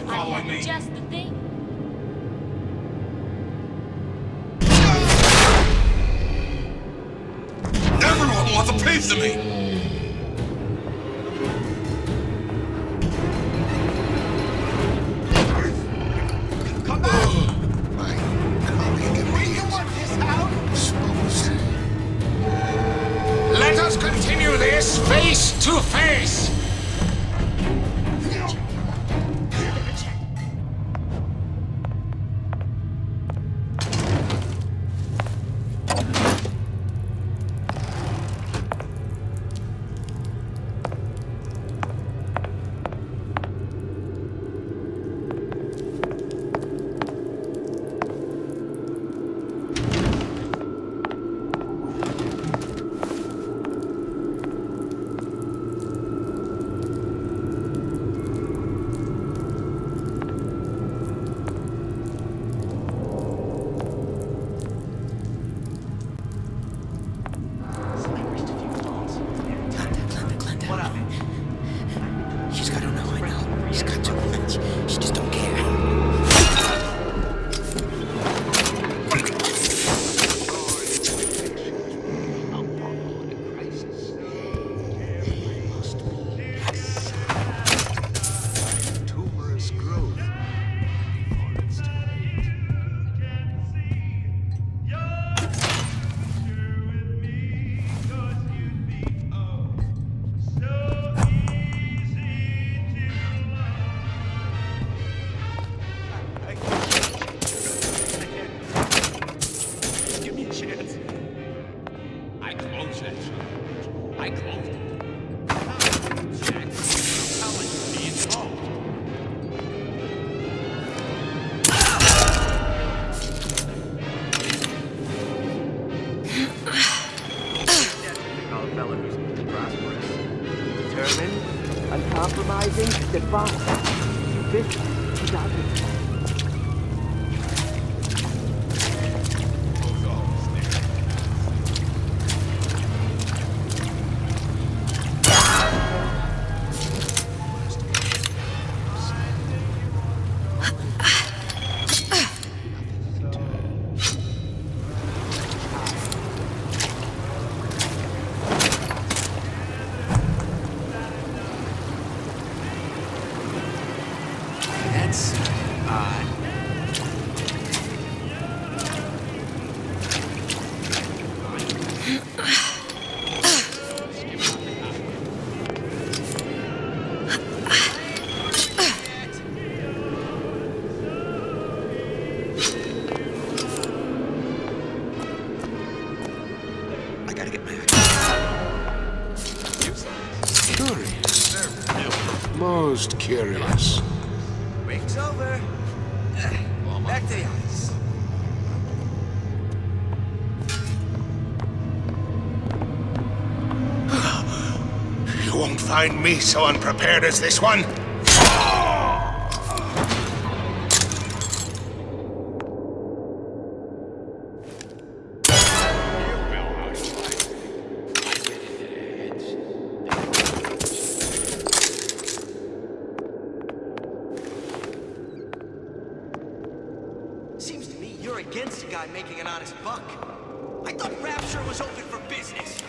following me? Just the thing. Everyone wants a piece of me! Come back! My colleague and me is exposed. Let us continue this face to face! She's got to know, I know. She's got too much. She just don't care. Tumorous growth before it's too late. Give me a chance. I closed that shop. I closed it. Jack, I'm telling you, be involved. A fellow who's prosperous, determined, uncompromising, defiant, ambitious, without limits. That's odd. I gotta get back. Curious. Most curious. Break's over. Back to the office. You won't find me so unprepared as this one. Seems to me you're against a guy making an honest buck. I thought Rapture was open for business.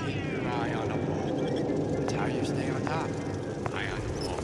Keep your eye on the ball. That's how you stay on top. Eye on the ball.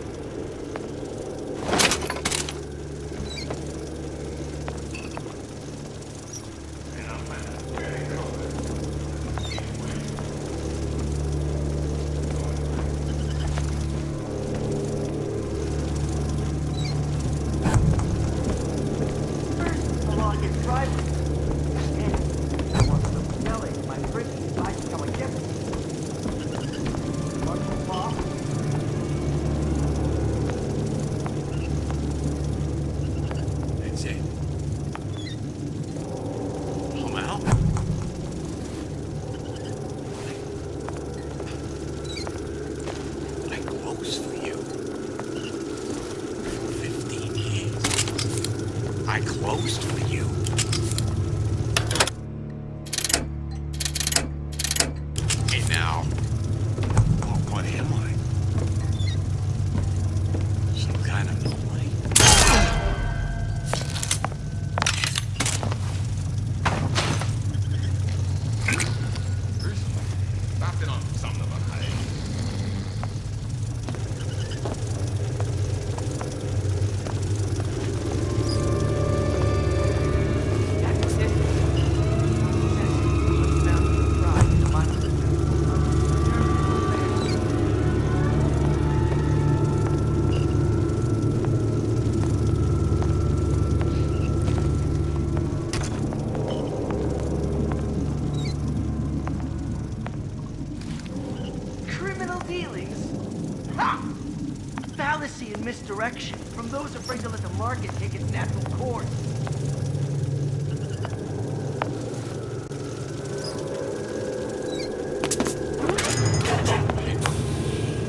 direction from those afraid to let the market take its natural course.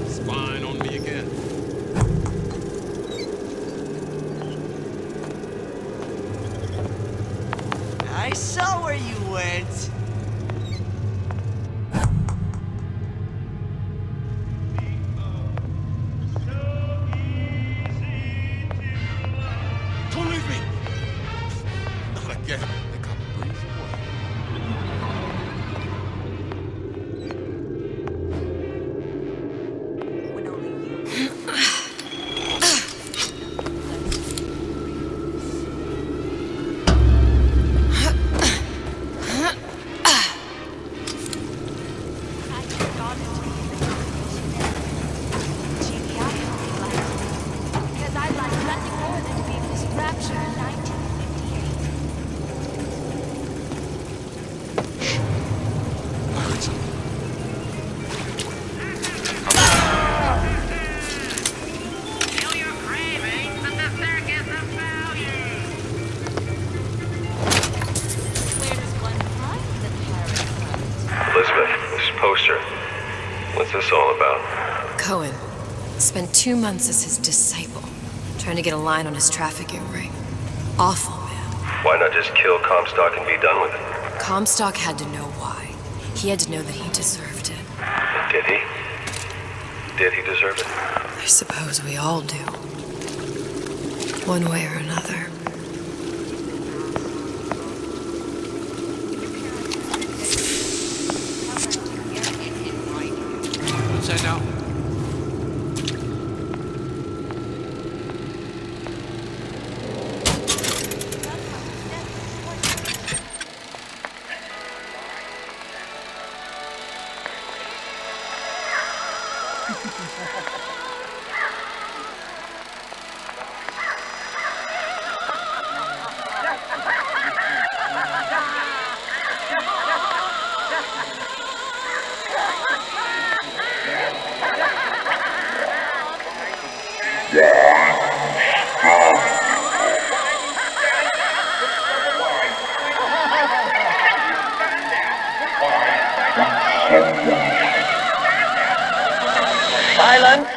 Spying on me again. I saw where you went. Don't leave me! Not again. They got breeze away. Because I'd like nothing more than to be Miss Rapture in 1958. I heard something. Where does one find the parasite? Elizabeth, this poster. What's this all about? Cohen spent 2 months as his disciple, trying to get a line on his trafficking ring. Awful man. Why not just kill Comstock and be done with it? Comstock had to know why. He had to know that he deserved it. Did he? Did he deserve it? I suppose we all do. One way or another. What's that now? Silence!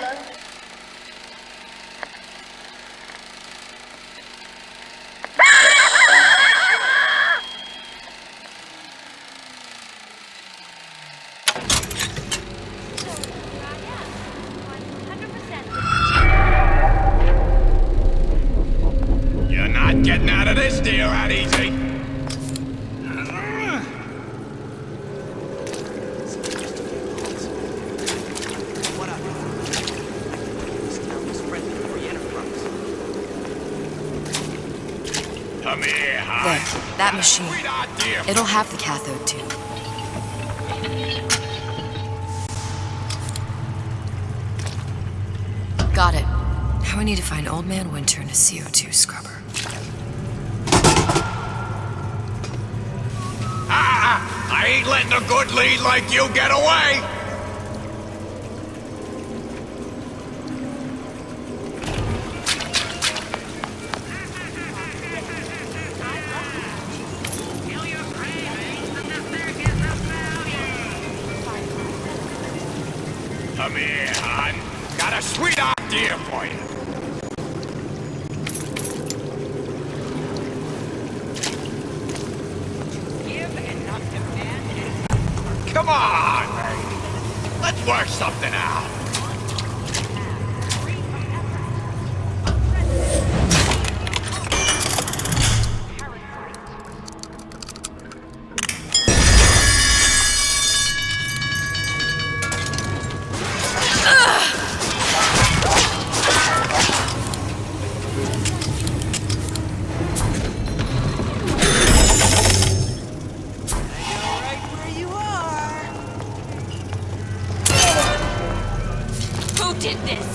You're not getting out of this deal that easy. What up? This town was friendly to free enterprise. Come here, There, Hart. that machine. Sweet idea. It'll have the cathode too. Got it. Now we need to find Old Man Winter and a CO2 scrubber. I ain't letting a good lead like you get away. Come here, hon. Got a sweet idea for you. Give and not demand. Come on! Let's work something out. Who did this?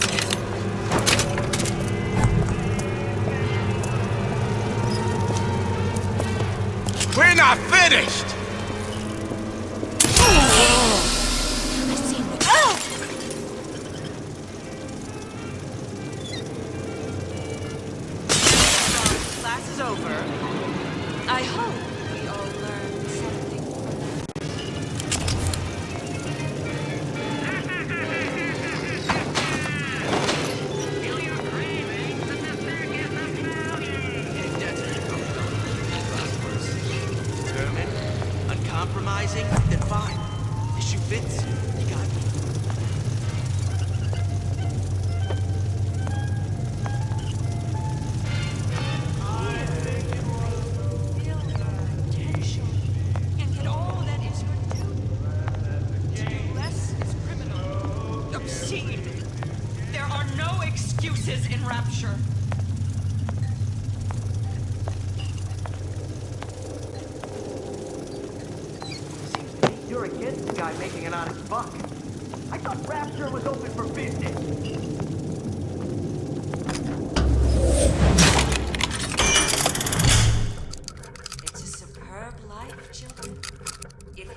We're not finished! is over. I hope we all learned something from determined, uncompromising, then fine. The shoe fits, you got me. And get all that is your due. To do less is criminal. Obscene. There are no excuses in Rapture. You're against the guy making an honest buck. I thought Rapture was open for business. It's a superb life, children. If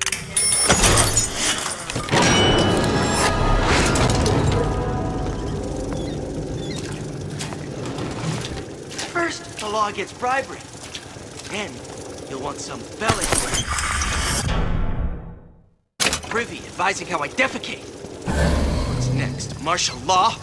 First, the law gets bribery. Then, you'll want some belly. Privy advising how I defecate. What's next? Martial law?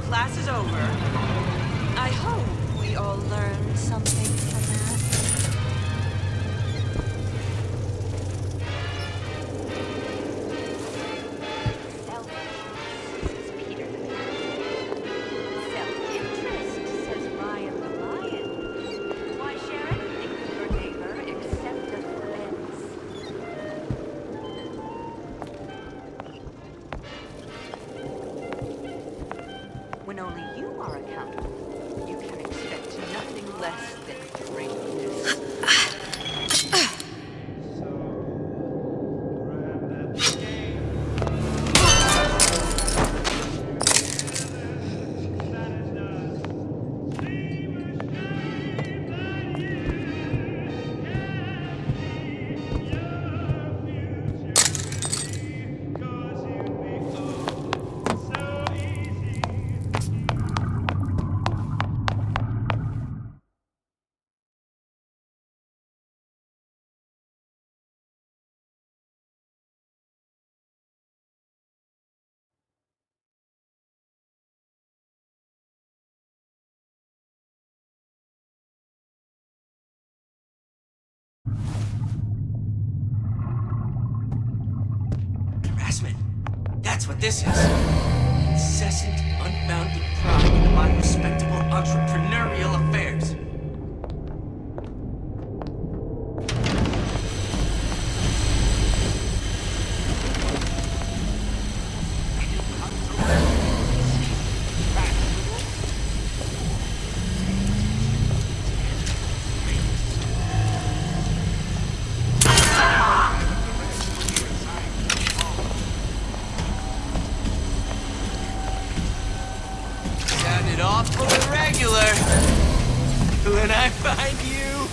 class is over. I hope we all learned something from that. Self-interest, says Peter. Self-interest, says Ryan the Lion. Why share anything with your neighbor except a friend's? When only you are accountable, you can expect nothing less than basement. That's what this is. Incessant, unbounded pride in my respectable entrepreneurial affairs. Sounded awful irregular. When I find you.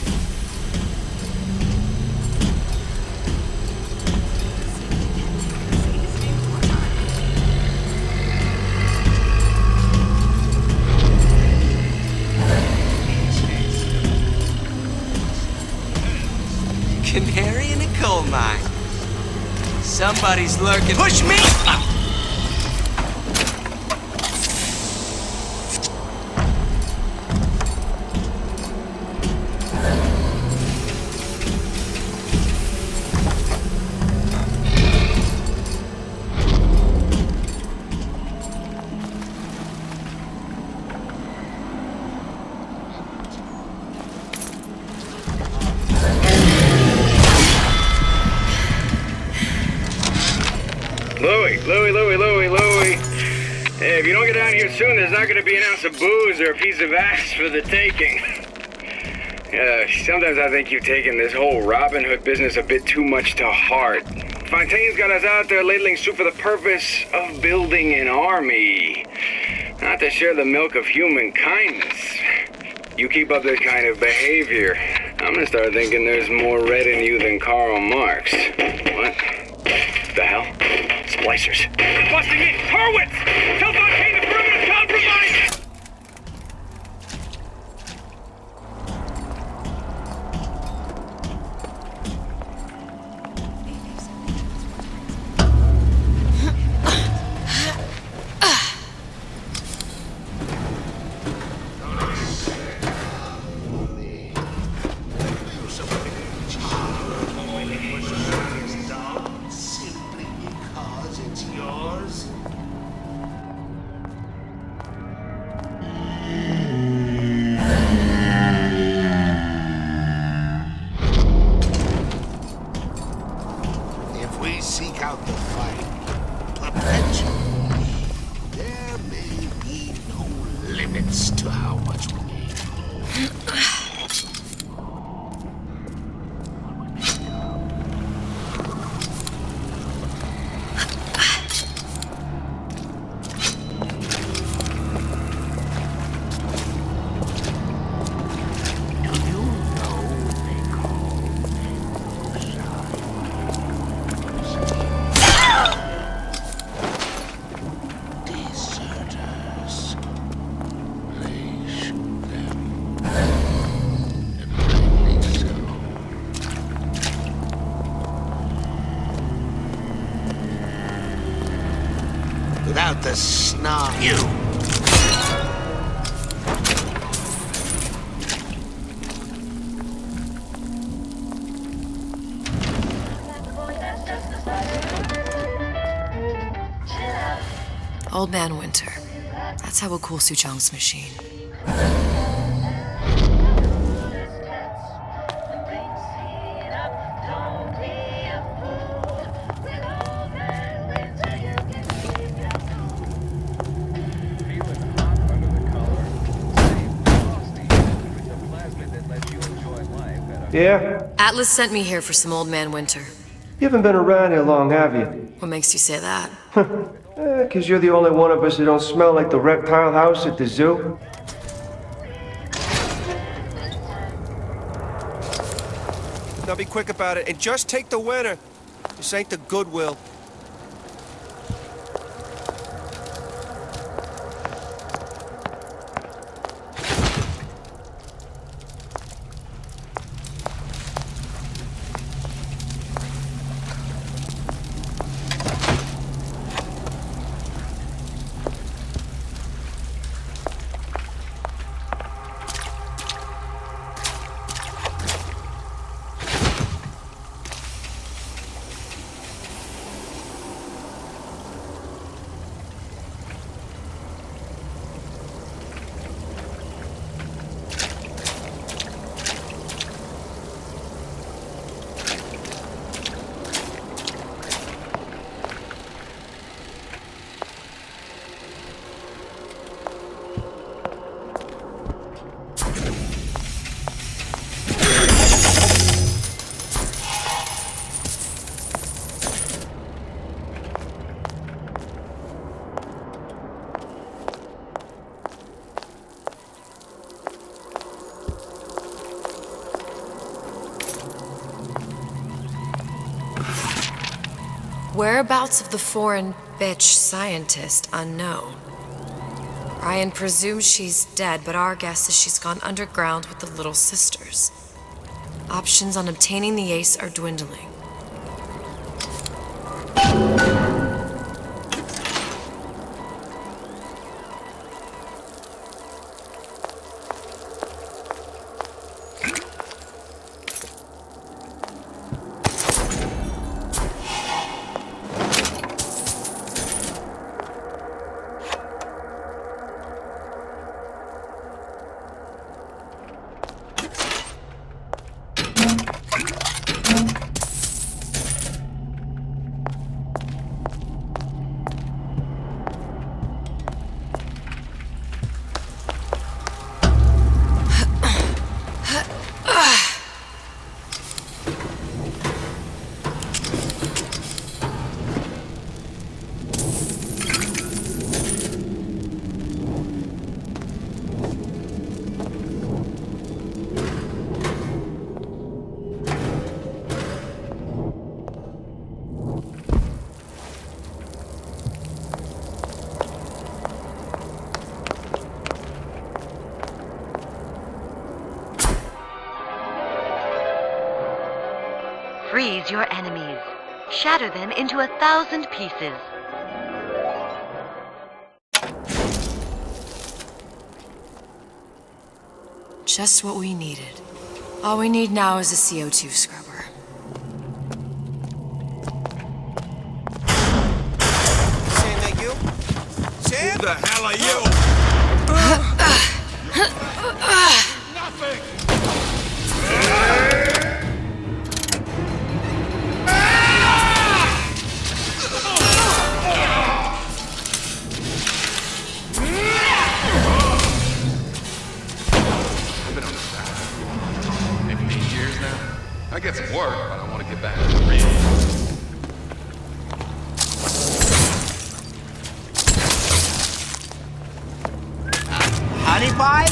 Canary in a coal mine. Somebody's lurking. Push me! Louie. Hey, if you don't get out here soon, there's not going to be an ounce of booze or a piece of ass for the taking. Sometimes I think you've taken this whole Robin Hood business a bit too much to heart. Fontaine's got us out there ladling soup for the purpose of building an army, not to share the milk of human kindness. You keep up this kind of behavior, I'm gonna start thinking there's more red in you than Karl Marx. What the hell? Splicers. They're busting in! Hurwitz! Tell Fontaine the perimeter's compromised! Without the snob. You! Old Man Winter. That's how we'll cool Suchong's machine. Yeah? Atlas sent me here for some Old Man Winter. You haven't been around here long, have you? What makes you say that? 'Cause you're the only one of us who don't smell like the reptile house at the zoo. Now be quick about it and just take the winner. This ain't the Goodwill. Whereabouts of the foreign bitch scientist unknown. Ryan presumes she's dead, but our guess is she's gone underground with the Little Sisters. Options on obtaining the ace are dwindling. Freeze your enemies. Shatter them into 1,000 pieces. Just what we needed. All we need now is a CO2 scrubber. Sam, that you? Sam? Who the hell are you? Nothing! I get some work, but I want to get back to the real. Honey pie?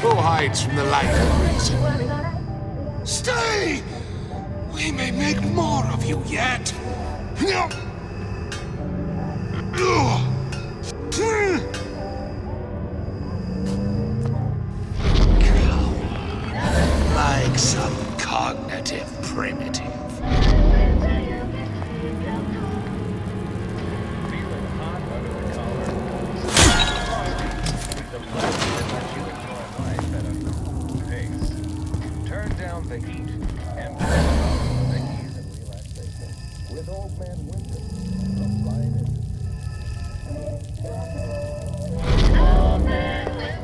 Who hides from the light of reason? Stay! We may make more of you yet. Like some cognitive primitive. Turn down the heat and turn on the ease and relaxation with Old Man Winter from Fine Industry. Old Man Winter.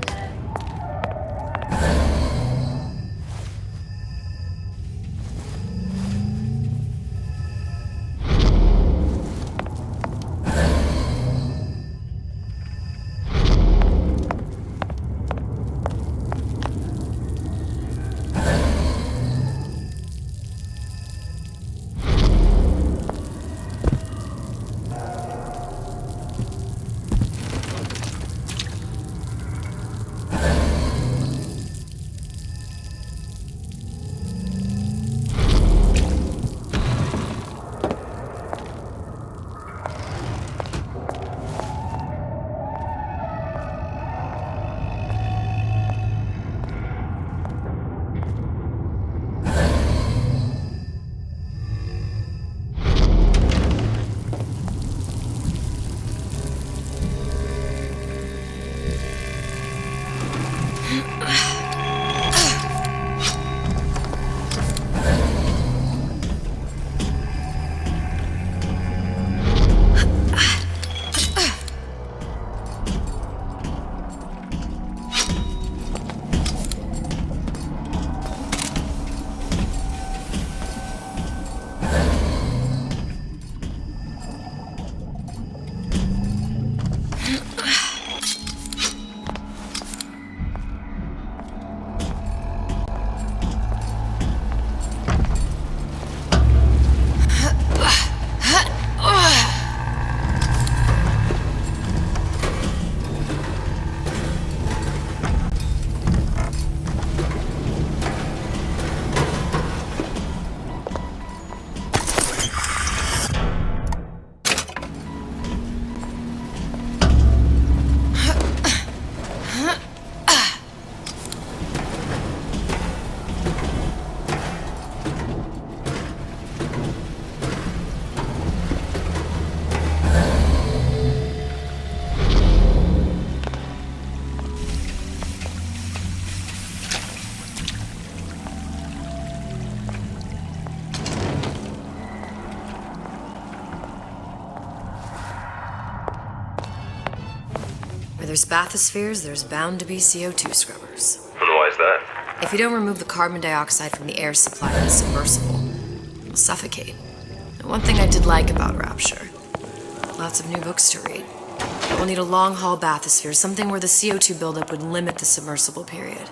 there's bathyspheres, there's bound to be CO2 scrubbers. And why is that? If you don't remove the carbon dioxide from the air supply of the submersible, you'll suffocate. And one thing I did like about Rapture, lots of new books to read. We'll need a long-haul bathysphere, something where the CO2 buildup would limit the submersible period.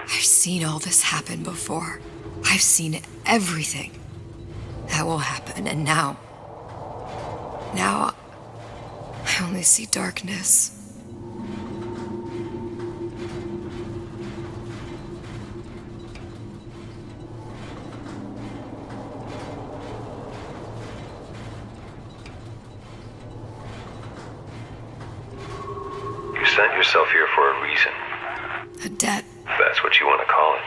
I've seen all this happen before. I've seen everything that will happen, and now I only see darkness. You sent yourself here for a reason. A debt. If that's what you want to call it.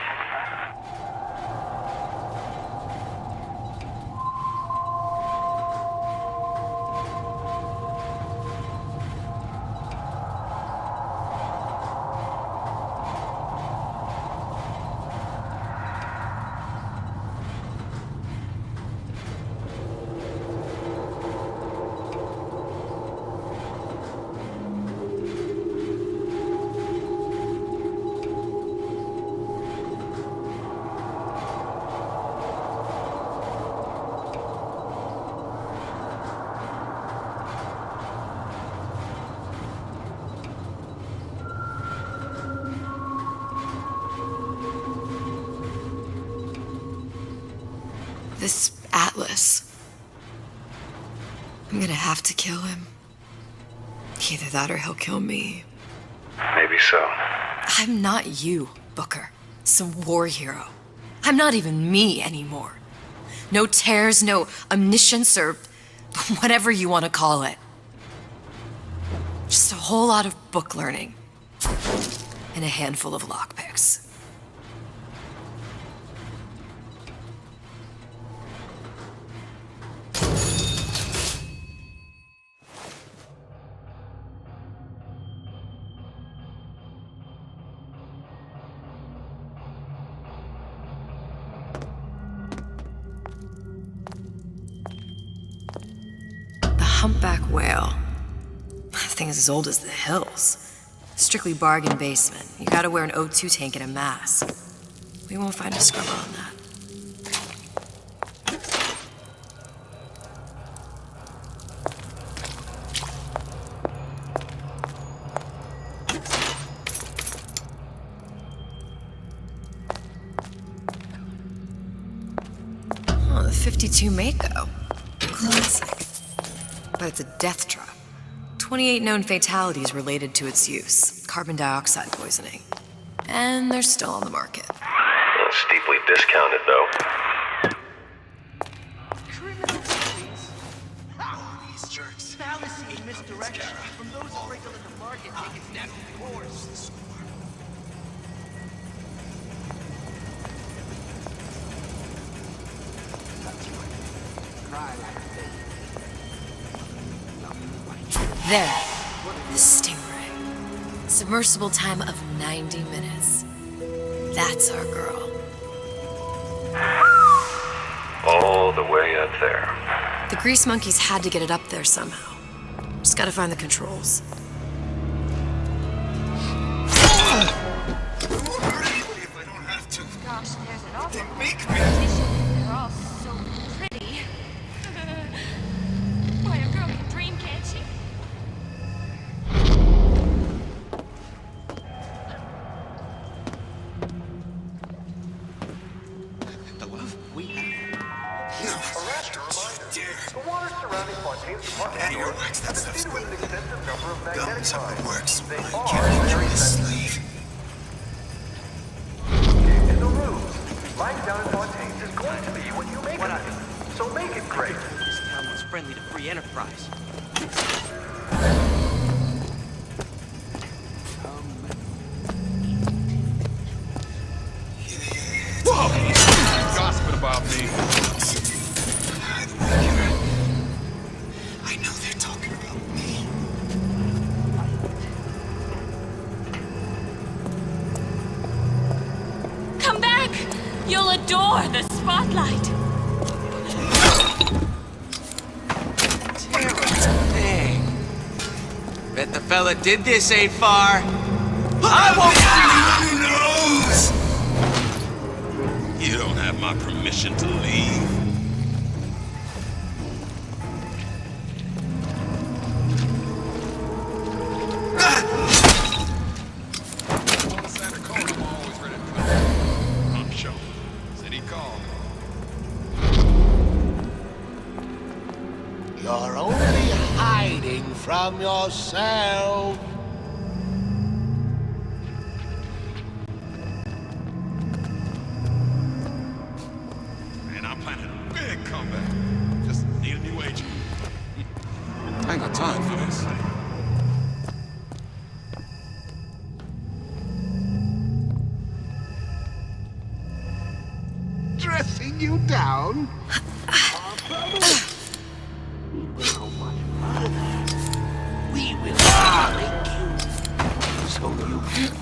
This Atlas. I'm gonna have to kill him. Either that or he'll kill me. Maybe so. I'm not you, Booker. Some war hero. I'm not even me anymore. No tears, no omniscience, or whatever you want to call it. Just a whole lot of book learning. And a handful of lockpicks. Humpback whale. That thing is as old as the hills. Strictly bargain basement. You gotta wear an O2 tank and a mask. We won't find a scrubber on that. Oh, the 52 Mako. Classic. But it's a death trap. 28 known fatalities related to its use. Carbon dioxide poisoning. And they're still on the market. Steeply discounted, though. Criminal movies? These jerks. Fallacy and misdirection from those who break up the market take its natural course. There. The Stingray. Submersible time of 90 minutes. That's our girl. All the way up there. The grease monkeys had to get it up there somehow. Just gotta find the controls. Gosh, there's an awful competition. They're all so pretty. Boy, a girl can dream, can't she? The love we have. A rapture reminder. The water surrounding Fontaine's department store is filled with an extensive number of magnetic lines. They are very sensitive. In the rooms, life down in Fontaine's is going to be what you make it. So make it great. This town was friendly adore the spotlight. Dang. Bet the fella did this ain't far. I won't see You don't have my permission to leave. You're only hiding from yourself. Man, I'm planning a big comeback. Just need a new agent. I ain't got time for this. Dressing you down? We will break you so you can.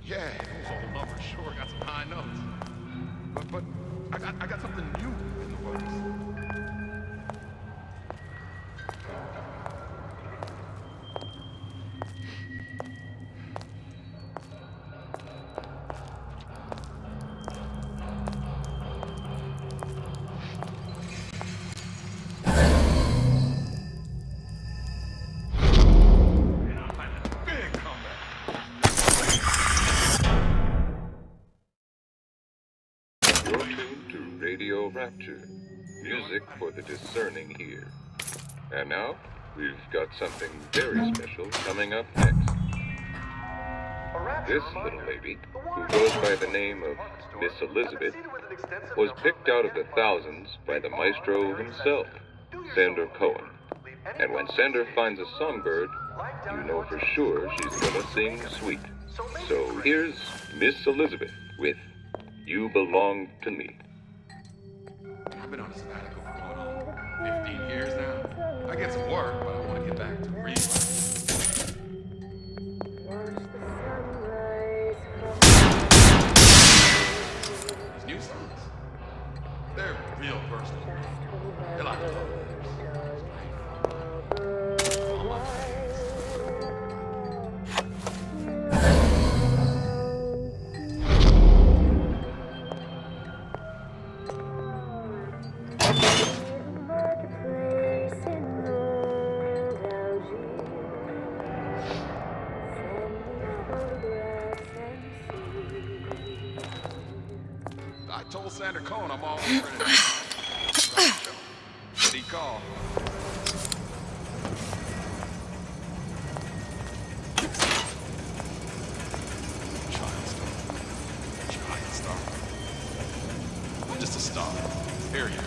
Yeah, those old numbers sure got some high notes. But I got something new in the works. Radio Rapture. Music for the discerning ear. And now, we've got something very special coming up next. This little lady, who goes by the name of Miss Elizabeth, was picked out of the thousands by the maestro himself, Sander Cohen. And when Sander finds a songbird, you know for sure she's gonna sing sweet. So here's Miss Elizabeth with You Belong to Me. I've been on a sabbatical for going on 15 years now. I get some work, but I want to get back to real life. These new songs, they're real personal. They're like love letters. All my friends. I told Sander Cohen I'm always ready to he called. Child star. I'm just a star. Period.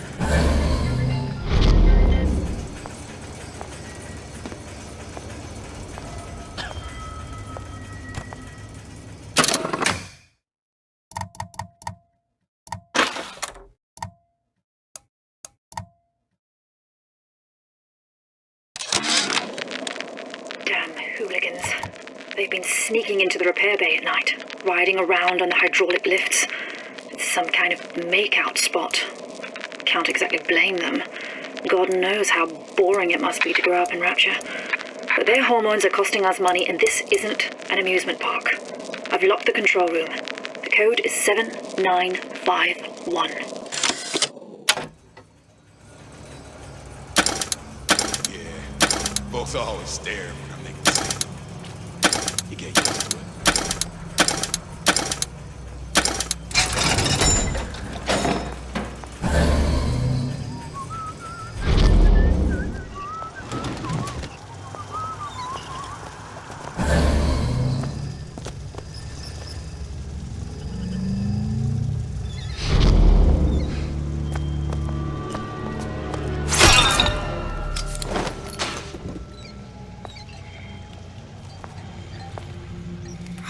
Hooligans. They've been sneaking into the repair bay at night, riding around on the hydraulic lifts. It's some kind of make-out spot. Can't exactly blame them. God knows how boring it must be to grow up in Rapture. But their hormones are costing us money, and this isn't an amusement park. I've locked the control room. The code is 7951. Folks always stare when I make a mistake. You get used to it.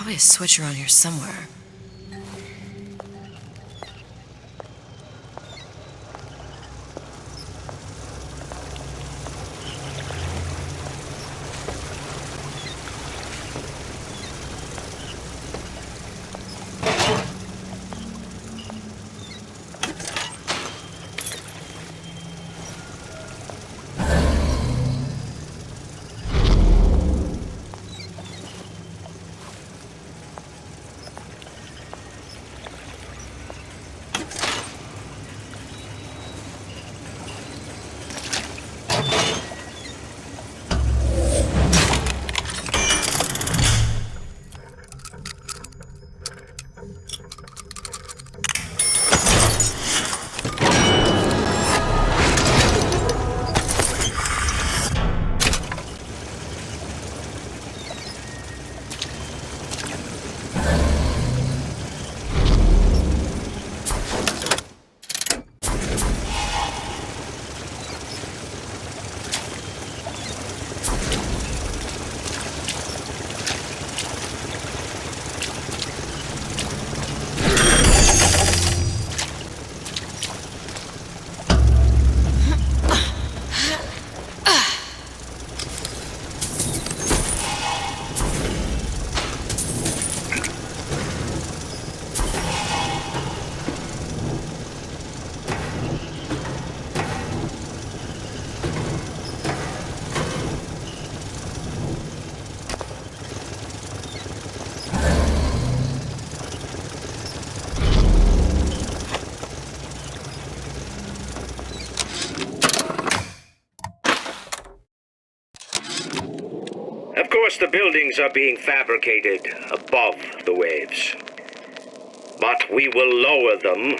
probably a switch around here somewhere. Of course, the buildings are being fabricated above the waves. But we will lower them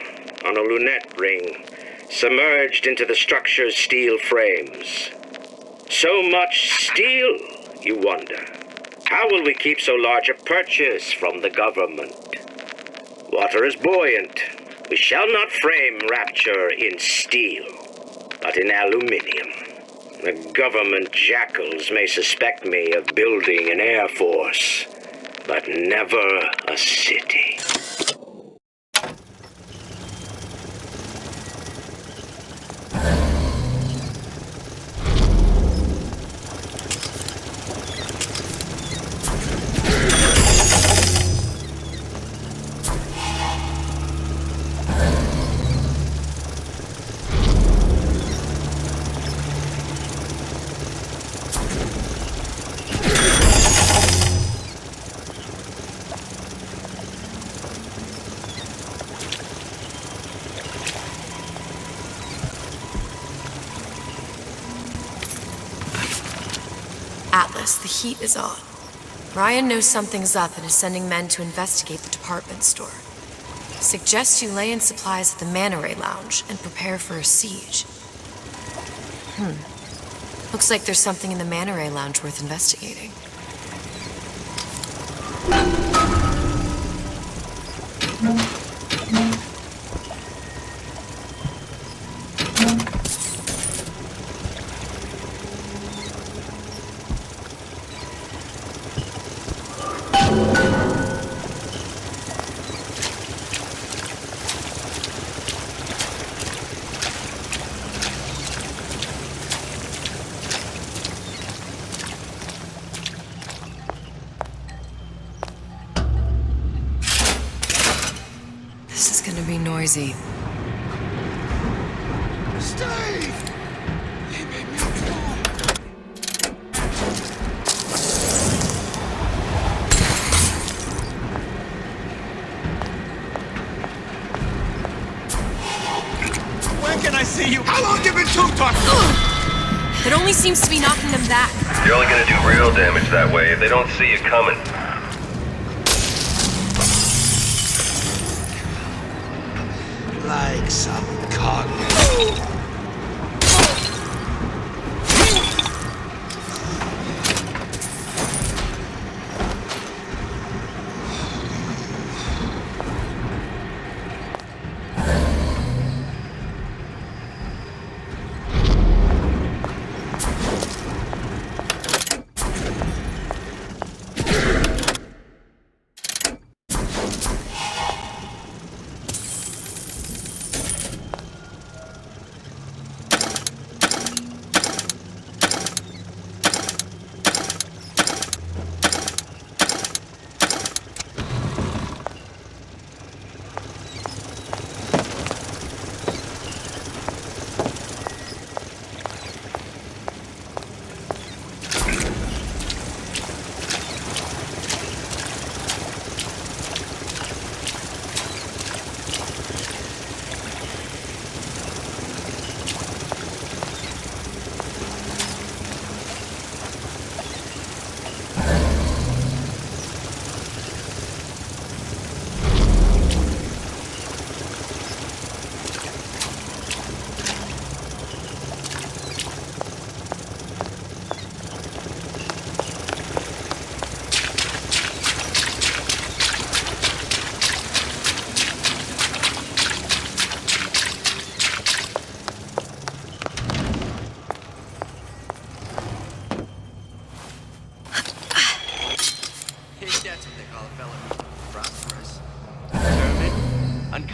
on a lunette ring, submerged into the structure's steel frames. So much steel, you wonder. How will we keep so large a purchase from the government? Water is buoyant. We shall not frame Rapture in steel, but in aluminium. The government jackals may suspect me of building an air force, but never a city. Atlas, the heat is on. Ryan knows something's up and is sending men to investigate the department store. Suggests you lay in supplies at the Manta Ray Lounge and prepare for a siege. Looks like there's something in the Manta Ray Lounge worth investigating. This is gonna be noisy. Stay! He made me fall. When can I see you? How long you been two-talking? It only seems to be knocking them back. You're only gonna do real damage that way if they don't see you coming. Like some cotton.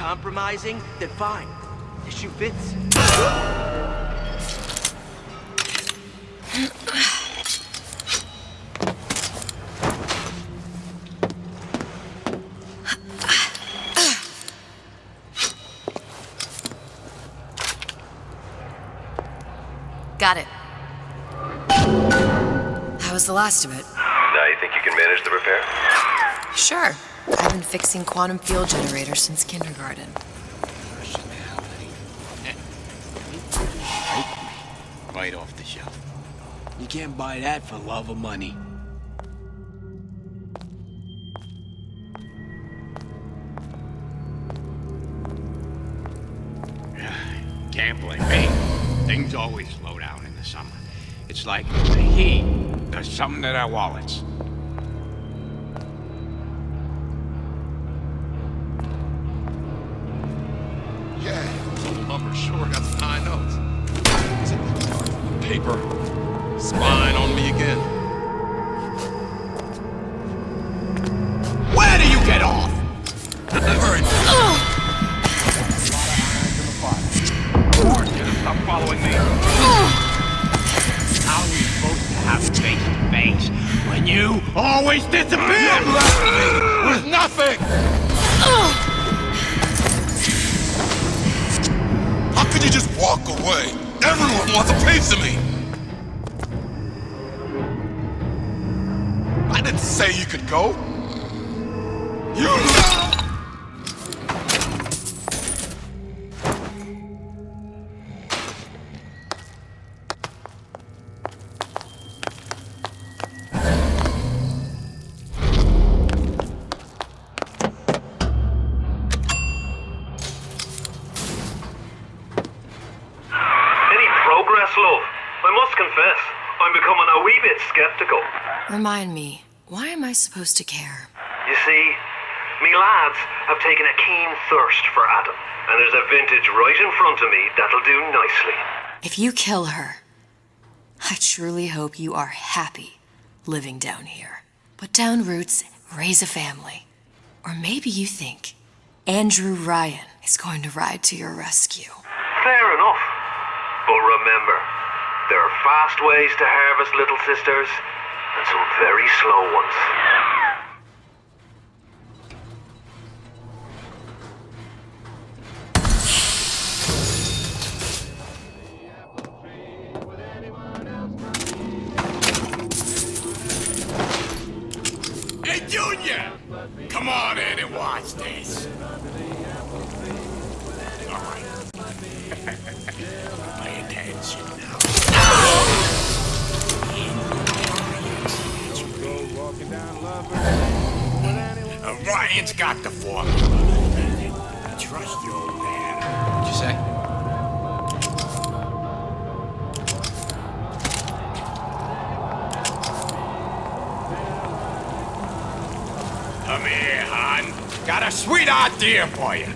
compromising, then fine. The shoe fits. Got it. How was the last of it? Now you think you can manage the repair? Sure. I've been fixing quantum field generators since kindergarten. Right off the shelf. You can't buy that for love or money. Can't blame me. Things always slow down in the summer. It's like the heat does something to their wallets. Yeah, lumber sure got some high notes. Paper. Spine on me again. Where do you get off? Hurry. Stop following me. How are we supposed to have face to face when you always disappear? You left me with nothing. How could you just walk away? Everyone wants a piece of me. I didn't say you could go. You love. I must confess, I'm becoming a wee bit skeptical. Remind me, why am I supposed to care? You see, me lads have taken a keen thirst for Adam, and there's a vintage right in front of me that'll do nicely. If you kill her, I truly hope you are happy living down here. Put down roots, raise a family. Or maybe you think Andrew Ryan is going to ride to your rescue. Fair enough. But remember, there are fast ways to harvest little sisters, and some very slow ones. Hey, Junior! Come on in and watch this. All right. Pay attention now. Ryan's got the formula. Trust your old man. What'd you say? Come here, hon. Got a sweet idea for you.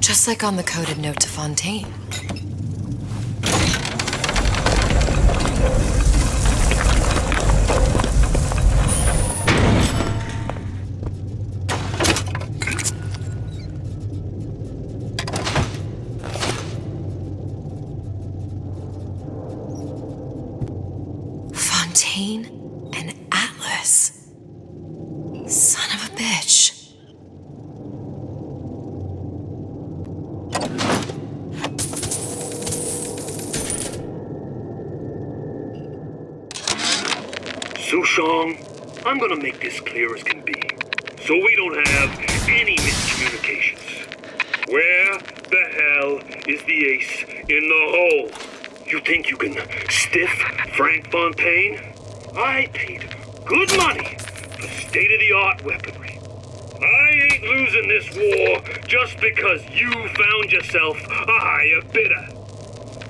Just like on the coded note to Fontaine. Fontaine and Atlas. Son of a bitch. Sushong, I'm gonna make this clear as can be, so we don't have any miscommunications. Where the hell is the ace in the hole? You think you can stiff Frank Fontaine? I paid good money for state-of-the-art weaponry. I ain't losing this war just because you found yourself a higher bidder.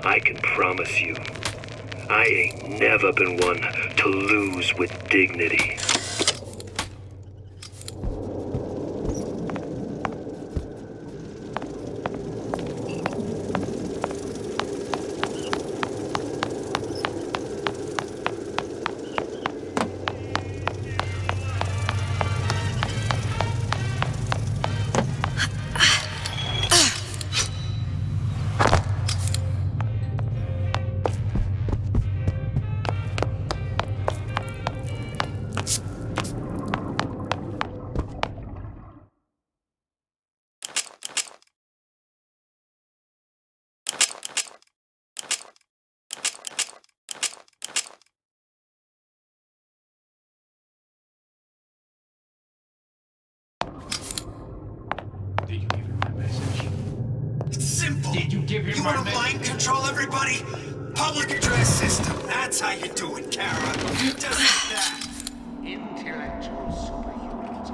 I can promise you, I ain't never been one to lose with dignity. Did you give him my message? It's simple. Did you give him You my want to message? mind control everybody? Public address system. That's how you do it, Kara. Just like that. Intellectual superhumans.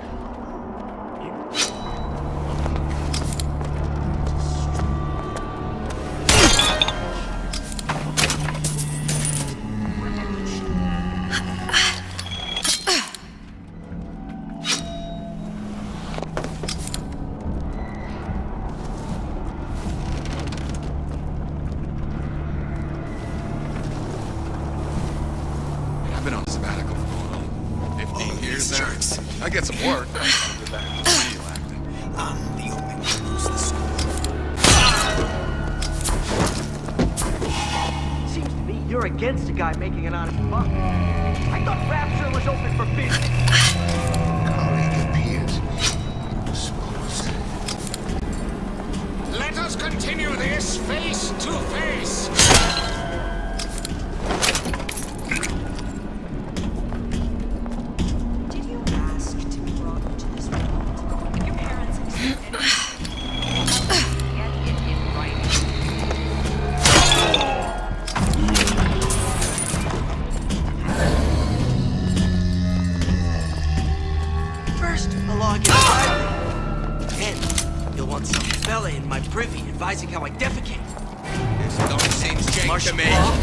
I've been on a sabbatical for going on 15 years now. I get some work. I'll get back to real acting. I'm the only one who's the school. Seems to me you're against a guy making an honest buck. I thought Rapture was open for business. Colleague appears disposed. Let us continue this face to face. Did you ask to be brought into this world? If your parents accept anything, get it in writing. First, a law gets lively. Then, you'll want some fella in my privy advising how I defecate. This don't seem strange Martial to me. law?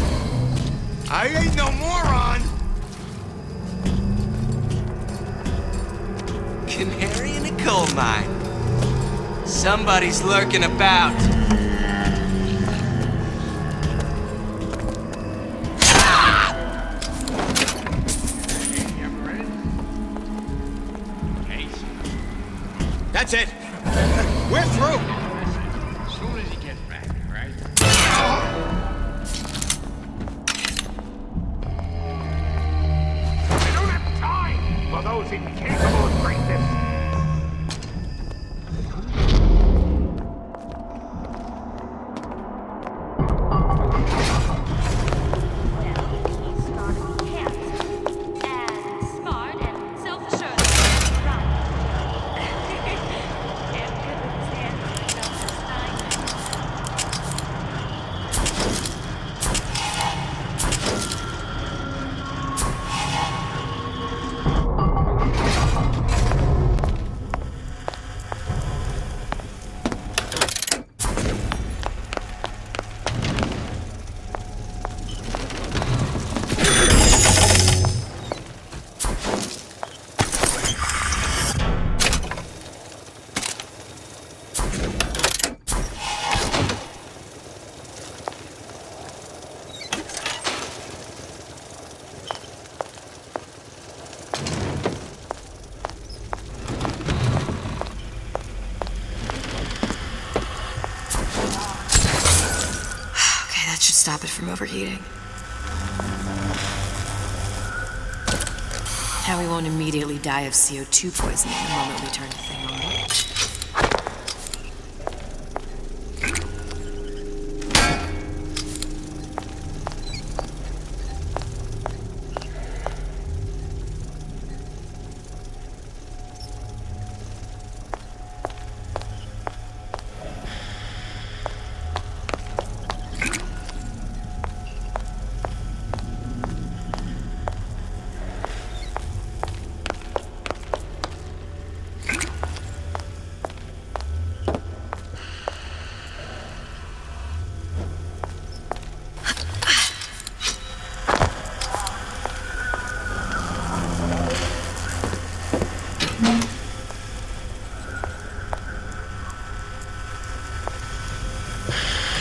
I ain't no moron. Canary in a coal mine. Somebody's lurking about. That's it. We're through. As soon as he gets back, right? I don't have time for those incapable of greatness. He's started to be handsome and smart and self-assured. Right. Can't get with his hands himself this time. That should stop it from overheating. Now we won't immediately die of CO2 poisoning the moment we turn the thing on.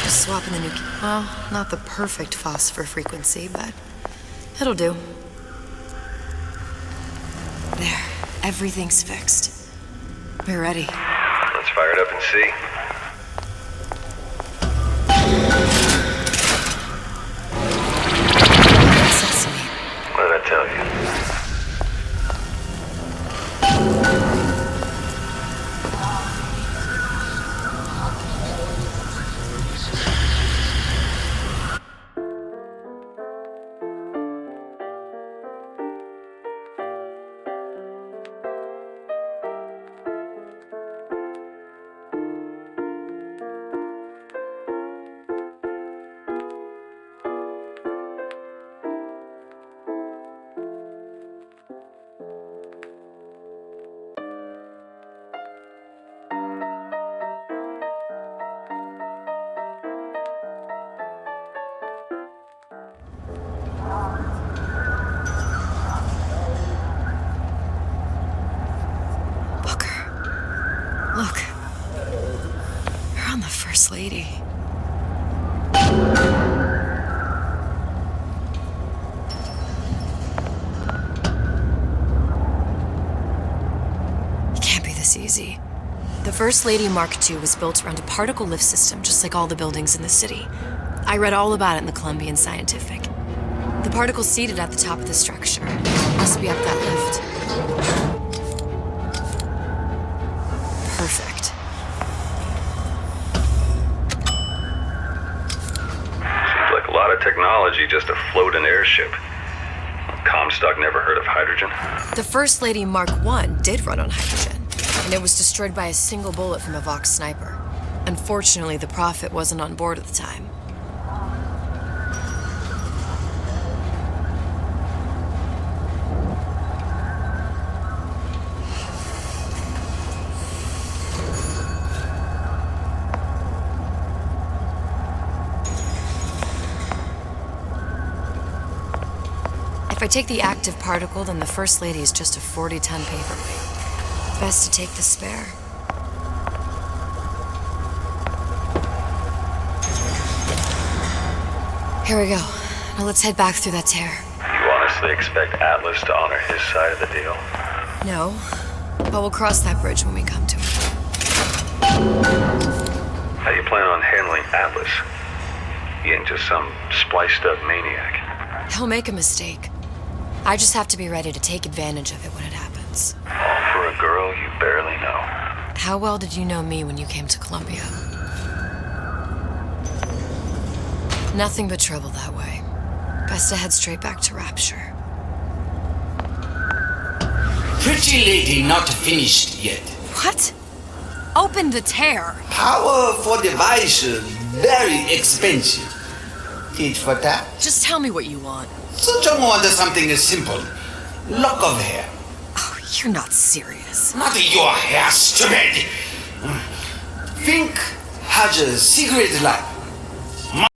Swapping the new well, not the perfect phosphor frequency, but it'll do. There, everything's fixed. We're ready. Let's fire it up and see. Sesame. What did I tell you? Look. You're on the First Lady. It can't be this easy. The First Lady Mark II was built around a particle lift system just like all the buildings in the city. I read all about it in the Columbian Scientific. The particles seated at the top of the structure must be up that lift. Perfect. Seems like a lot of technology just to float an airship. Comstock never heard of hydrogen. The First Lady Mark I did run on hydrogen, and it was destroyed by a single bullet from a Vox sniper. Unfortunately, the Prophet wasn't on board at the time. If I take the active particle, then the First Lady is just a 40-ton paperweight. Best to take the spare. Here we go. Now let's head back through that tear. You honestly expect Atlas to honor his side of the deal? No, but we'll cross that bridge when we come to it. How do you plan on handling Atlas? He ain't just some spliced-up maniac. He'll make a mistake. I just have to be ready to take advantage of it when it happens. All for a girl you barely know. How well did you know me when you came to Columbia? Nothing but trouble that way. Best to head straight back to Rapture. Pretty lady not finished yet. What? Open the tear. Powerful device, very expensive. Tit for tat. Just tell me what you want. Such a want something simple. Lock of hair. Oh, you're not serious. Not your hair, stupid. Think has a cigarette light.